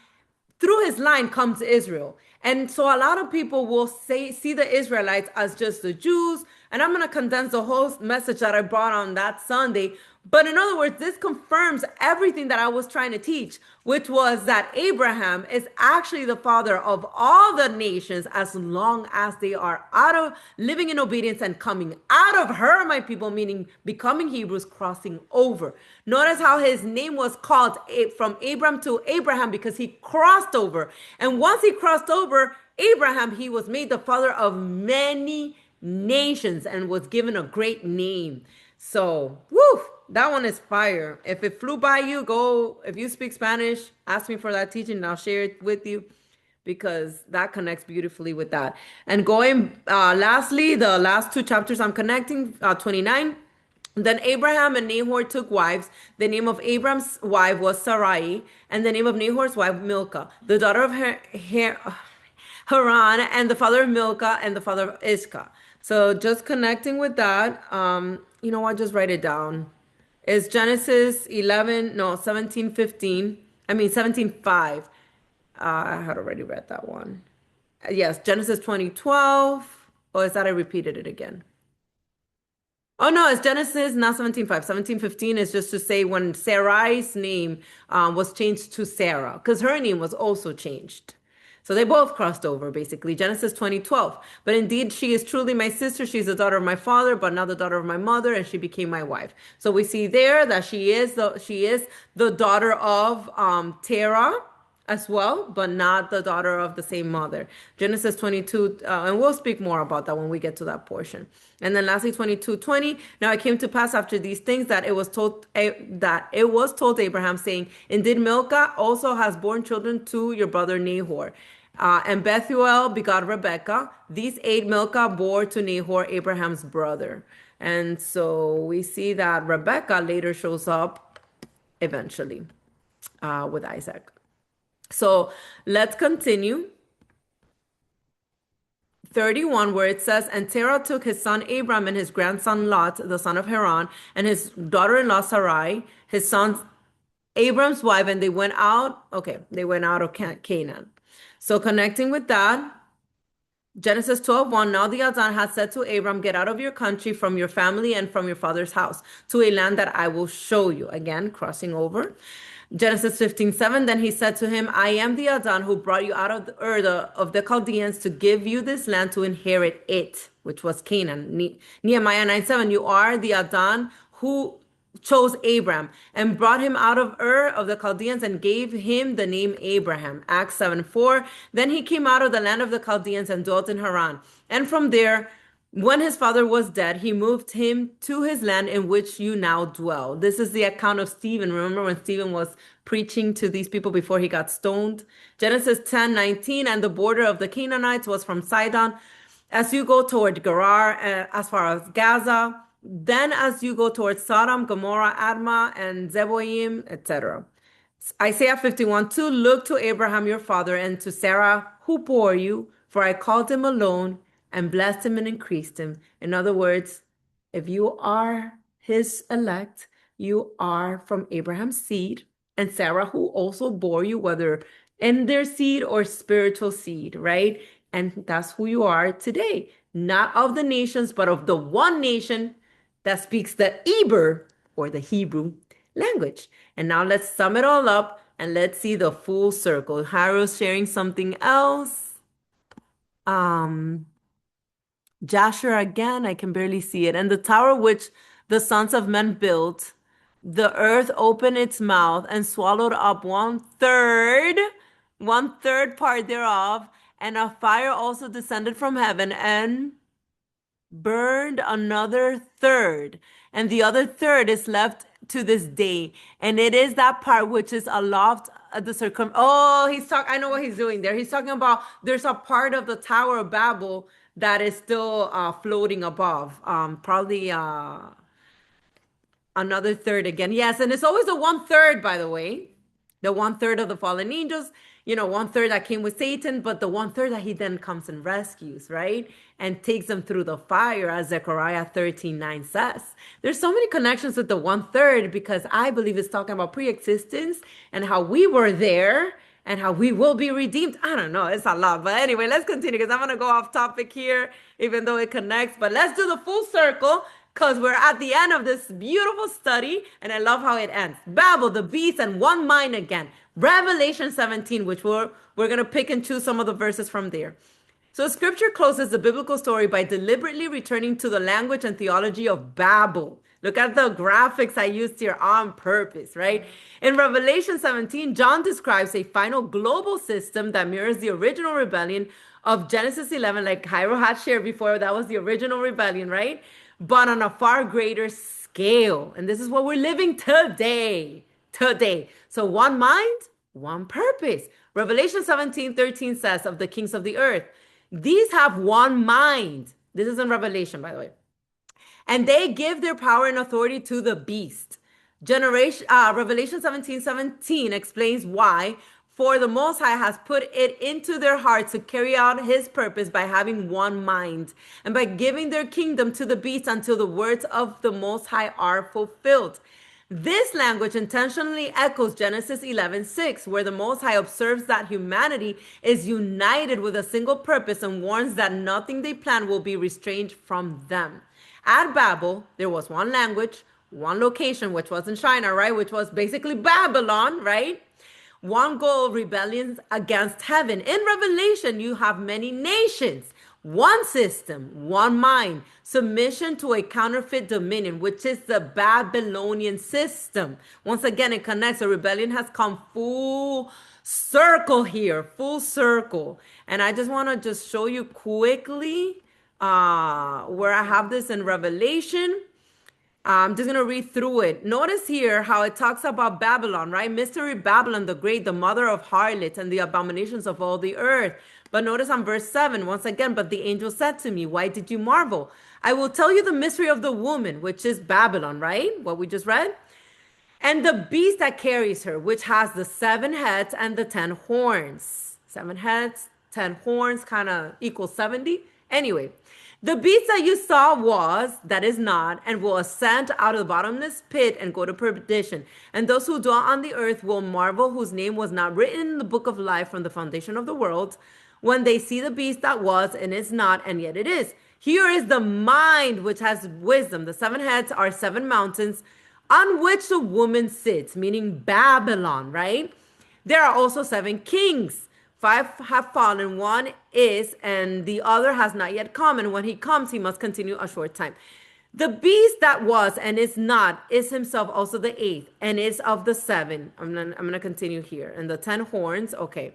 through his line, comes to Israel. And so a lot of people will see the Israelites as just the Jews. And I'm going to condense the whole message that I brought on that Sunday. But in other words, this confirms everything that I was trying to teach, which was that Abraham is actually the father of all the nations as long as they are out of living in obedience and coming out of her, my people, meaning becoming Hebrews, crossing over. Notice how his name was called from Abram to Abraham because he crossed over. And once he crossed over, Abraham, he was made the father of many nations and was given a great name. So, woo, that one is fire. If it flew by you, go, if you speak Spanish, ask me for that teaching and I'll share it with you because that connects beautifully with that. And going, lastly, the last two chapters I'm connecting, 29. Then Abraham and Nahor took wives. The name of Abram's wife was Sarai, and the name of Nahor's wife Milcah, the daughter of Haran, and the father of Milcah, and the father of Iscah. So just connecting with that, you know what, just write it down. It's Genesis 17:5. I had already read that one. Yes, Genesis 20:12. Or is that I repeated it again? Oh no, it's Genesis, not 17:5. 17:15 is just to say when Sarai's name was changed to Sarah, because her name was also changed. So they both crossed over, basically. Genesis 20:12. But indeed, she is truly my sister. She's the daughter of my father, but not the daughter of my mother, and she became my wife. So we see there that she is the daughter of Terah as well, but not the daughter of the same mother. Genesis 22, and we'll speak more about that when we get to that portion. And then lastly, 22:20. Now it came to pass after these things that it was told Abraham, saying, indeed, Milcah also has borne children to your brother Nahor. And Bethuel begot Rebekah. These 8 Milcah bore to Nahor, Abraham's brother. And so we see that Rebekah later shows up eventually with Isaac. So let's continue. 31, where it says, and Terah took his son Abram and his grandson Lot, the son of Haran, and his daughter-in-law Sarai, his son Abram's wife, and they went out. Okay, they went out of Canaan. So connecting with that, Genesis 12:1, now the Adon had said to Abram, get out of your country, from your family, and from your father's house, to a land that I will show you. Again, crossing over. Genesis 15:7, then he said to him, I am the Adon who brought you out of the Ur of the Chaldeans to give you this land to inherit it, which was Canaan. Nehemiah 9:7, you are the Adon who chose Abram and brought him out of Ur of the Chaldeans and gave him the name Abraham. Acts 7:4, then he came out of the land of the Chaldeans and dwelt in Haran. And from there, when his father was dead, he moved him to his land in which you now dwell. This is the account of Stephen. Remember when Stephen was preaching to these people before he got stoned? Genesis 10:19, and the border of the Canaanites was from Sidon, as you go toward Gerar, as far as Gaza. Then as you go towards Sodom, Gomorrah, Admah, and Zeboim, etc. Isaiah 51:2, look to Abraham your father and to Sarah who bore you, for I called him alone and blessed him and increased him. In other words, if you are his elect, you are from Abraham's seed, and Sarah who also bore you, whether in their seed or spiritual seed, right? And that's who you are today, not of the nations, but of the one nation that speaks the Eber, or the Hebrew language. And now let's sum it all up and let's see the full circle. Haro's sharing something else. Jasher again, I can barely see it. And the tower which the sons of men built, the earth opened its mouth and swallowed up one third part thereof, and a fire also descended from heaven and burned another third, and the other third is left to this day. And it is that part which is aloft at the Oh, I know what he's doing there. He's talking about there's a part of the Tower of Babel that is still floating above. Probably another third again. Yes, and it's always the one third, by the way. The one third of the fallen angels, one third that came with Satan, but the one third that he then comes and rescues, right? And takes them through the fire, as Zechariah 13:9 says. There's so many connections with the one third because I believe it's talking about pre-existence and how we were there and how we will be redeemed. I don't know, it's a lot. But anyway, let's continue because I'm going to go off topic here, even though it connects. But let's do the full circle because we're at the end of this beautiful study, and I love how it ends. Babel, the beast, and one mind again. Revelation 17, which we're going to pick and choose some of the verses from there. So scripture closes the biblical story by deliberately returning to the language and theology of Babel. Look at the graphics I used here on purpose, right? In Revelation 17, John describes a final global system that mirrors the original rebellion of Genesis 11, like Jairo had shared before. That was the original rebellion, right? But on a far greater scale. And this is what we're living today. So one mind, one purpose. Revelation 17:13 says of the kings of the earth, these have one mind. This is in Revelation, by the way. And they give their power and authority to the beast. Revelation 17:17 explains why. For the Most High has put it into their hearts to carry out his purpose by having one mind and by giving their kingdom to the beast until the words of the Most High are fulfilled. This language intentionally echoes Genesis 11:6, where the Most High observes that humanity is united with a single purpose and warns that nothing they plan will be restrained from them. At Babel, there was one language, one location, which was in Shinar, right? Which was basically Babylon, right? One goal, rebellions against heaven. In Revelation, you have many nations, one system, one mind, submission to a counterfeit dominion, which is the Babylonian system. Once again, it connects. The rebellion has come full circle here, full circle. And I just want to just show you quickly where I have this in Revelation. I'm just going to read through it. Notice here how it talks about Babylon, right? Mystery Babylon the Great, the mother of harlots and the abominations of all the earth. But notice on verse 7, once again, but the angel said to me, why did you marvel? I will tell you the mystery of the woman, which is Babylon, right? What we just read. And the beast that carries her, which has the 7 heads and the 10 horns. 7 heads, 10 horns, kind of equals 70. Anyway, the beast that you saw that is not, and will ascend out of the bottomless pit and go to perdition. And those who dwell on the earth will marvel, whose name was not written in the book of life from the foundation of the world, when they see the beast that was and is not, and yet it is. Here is the mind which has wisdom. The 7 heads are 7 mountains on which the woman sits, meaning Babylon, right? There are also 7 kings. 5 have fallen, 1 is, and the other has not yet come. And when he comes, he must continue a short time. The beast that was and is not is himself also the 8th and is of the 7. I'm gonna continue here. And the 10 horns, okay.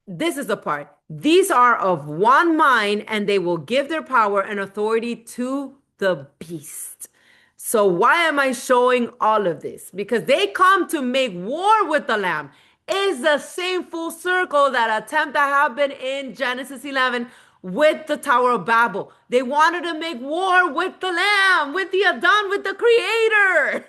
This is the part. These are of one mind, and they will give their power and authority to the beast. So why am I showing all of this? Because they come to make war with the Lamb. Is the same full circle that attempt that happened in Genesis 11 with the Tower of Babel. They wanted to make war with the Lamb, with the Adon, with the Creator.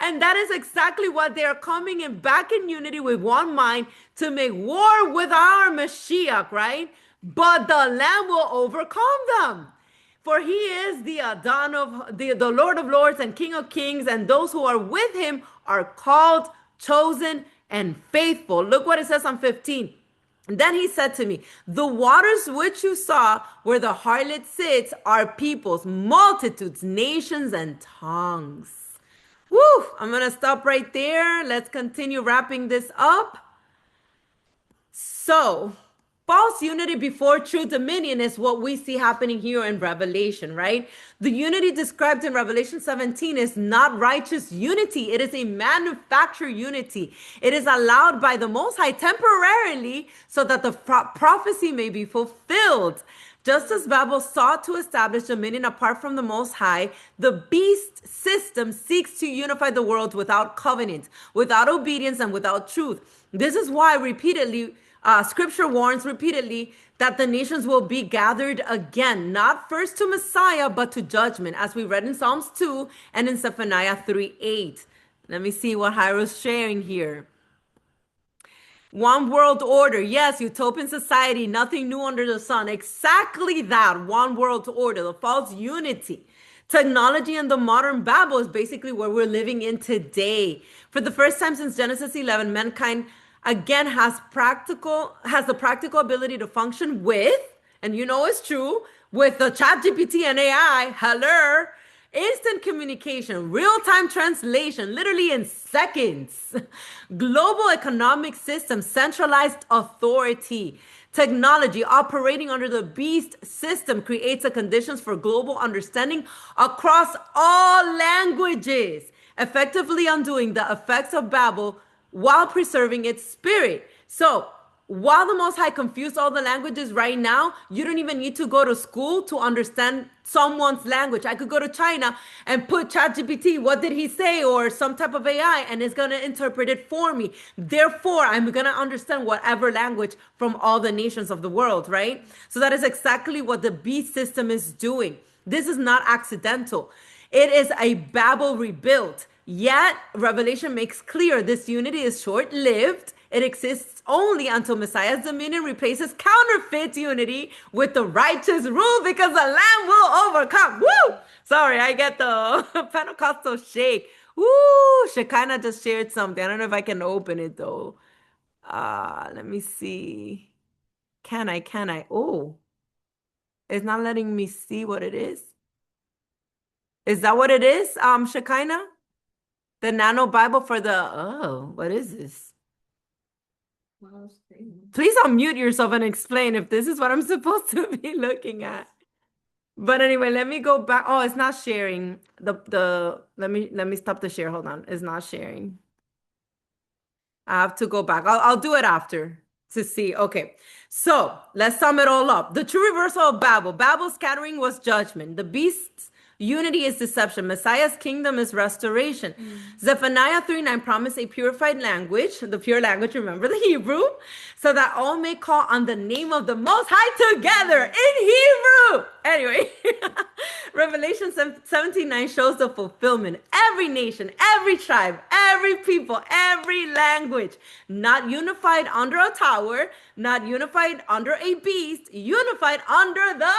And that is exactly what they are coming in back in unity with one mind to make war with our Mashiach, right? But the Lamb will overcome them. For he is the Adon of the Lord of Lords and King of Kings, and those who are with him are called, chosen, and faithful. Look what it says on 15. Then he said to me, the waters which you saw where the harlot sits are peoples, multitudes, nations, and tongues. Woo! I'm going to stop right there. Let's continue wrapping this up. So, false unity before true dominion is what we see happening here in Revelation, right? The unity described in Revelation 17 is not righteous unity. It is a manufactured unity. It is allowed by the Most High temporarily so that the prophecy may be fulfilled. Just as Babel sought to establish dominion apart from the Most High, the beast system seeks to unify the world without covenant, without obedience, and without truth. This is why repeatedly, Scripture warns repeatedly that the nations will be gathered again, not first to Messiah, but to judgment, as we read in Psalms 2 and in Zephaniah 3:8. Let me see what Hyro's sharing here. One world order. Yes, utopian society, nothing new under the sun. Exactly that. One world order, the false unity. Technology and the modern Babel is basically where we're living in today. For the first time since Genesis 11, mankind again has the practical ability to function with, and you know it's true, with the chat GPT and AI, hello, instant communication, real-time translation, literally in seconds, global economic system, centralized authority, technology operating under the beast system creates the conditions for global understanding across all languages, effectively undoing the effects of Babel while preserving its spirit. So while the Most High confused all the languages right now, you don't even need to go to school to understand someone's language. I could go to China and put ChatGPT, what did he say, or some type of AI, and it's going to interpret it for me. Therefore, I'm going to understand whatever language from all the nations of the world, right? So that is exactly what the beast system is doing. This is not accidental. It is a Babel rebuilt. Yet, Revelation makes clear this unity is short-lived. It exists only until Messiah's dominion replaces counterfeit unity with the righteous rule, because the Lamb will overcome. Woo! Sorry, I get the Pentecostal shake. Woo! Shekinah just shared something. I don't know if I can open it though. Let me see. Can I? Oh, it's not letting me see what it is. Is that what it is, Shekinah? The Nano Bible for the, what is this? Please unmute yourself and explain if this is what I'm supposed to be looking at. But anyway, let me go back. Oh, it's not sharing. Let me stop the share. Hold on. It's not sharing. I have to go back. I'll do it after to see. Okay. So let's sum it all up. The true reversal of Babel. Babel's scattering was judgment. The beast's unity is deception. Messiah's kingdom is restoration. Zephaniah 3:9 promised a purified language, the pure language, remember the Hebrew, so that all may call on the name of the Most High together in Hebrew. Anyway, Revelation 17:9 shows the fulfillment. Every nation, every tribe, every people, every language, not unified under a tower, not unified under a beast, unified under the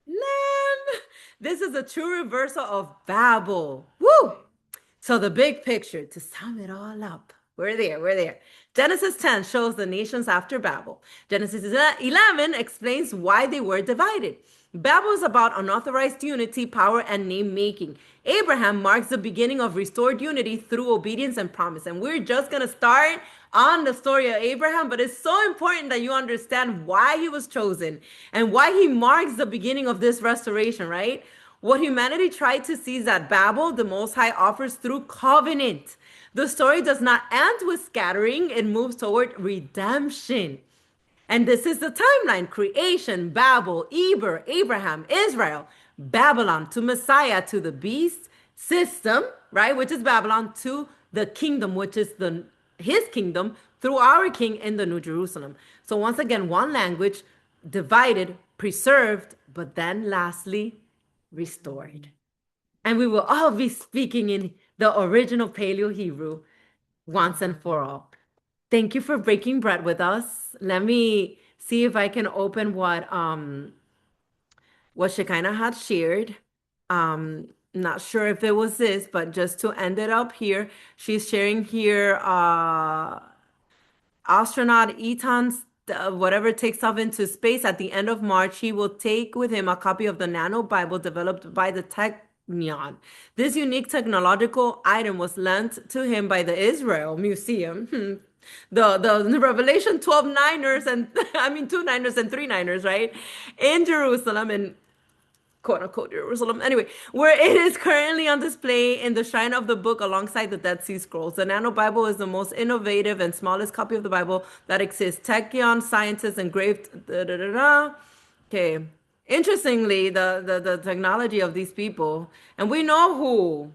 Lamb. This is a true reversal of Babel. Woo! So the big picture, to sum it all up, we're there. Genesis 10 shows the nations after Babel. Genesis 11 explains why they were divided. Babel is about unauthorized unity, power, and name-making. Abraham marks the beginning of restored unity through obedience and promise. And we're just going to start on the story of Abraham, but it's so important that you understand why he was chosen and why he marks the beginning of this restoration, right? What humanity tried to seize at Babel, the Most High offers through covenant. The story does not end with scattering, it moves toward redemption. And this is the timeline: creation, Babel, Eber, Abraham, Israel, Babylon to Messiah, to the beast system, right? Which is Babylon, to the kingdom, which is his kingdom through our king in the New Jerusalem. So once again, one language divided, preserved, but then lastly, restored. And we will all be speaking in the original Paleo Hebrew once and for all. Thank you for breaking bread with us. Let me see if I can open what Shekinah had shared. Not sure if it was this, but just to end it up here, she's sharing here astronaut Etan's whatever takes off into space at the end of March, he will take with him a copy of the Nano Bible developed by the Technion. This unique technological item was lent to him by the Israel Museum. The Revelation 12 Niners and 2 Niners and 3 Niners, right? In Jerusalem, and quote unquote Jerusalem. Anyway, where it is currently on display in the shrine of the book alongside the Dead Sea Scrolls. The Nano Bible is the most innovative and smallest copy of the Bible that exists. Technion scientists engraved. Okay. interestingly, the technology of these people, and we know who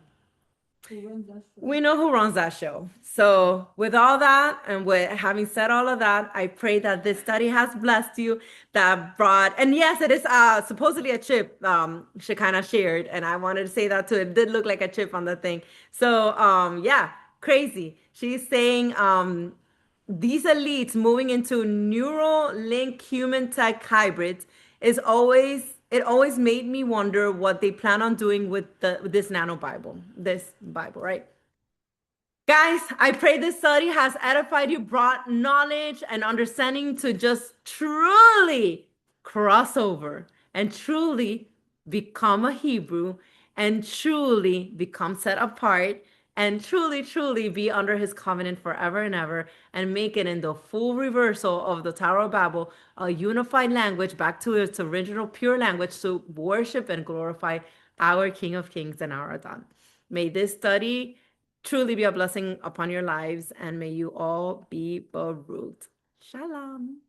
runs that show. So with all that, and with having said all of that, I pray that this study has blessed you, that brought, and yes, it is supposedly a chip Shekinah shared, and I wanted to say that too. It did look like a chip on the thing. So yeah, crazy. She's saying these elites moving into neural link human tech hybrids is always, it always made me wonder what they plan on doing with this nano Bible, this Bible, right? Guys, I pray this study has edified you, brought knowledge and understanding to just truly cross over and truly become a Hebrew and truly become set apart and truly be under his covenant forever and ever, and make it in the full reversal of the Tower of Babel, a unified language back to its original pure language to worship and glorify our King of Kings and our Adon. May this study truly be a blessing upon your lives, and may you all be Baruch. Shalom.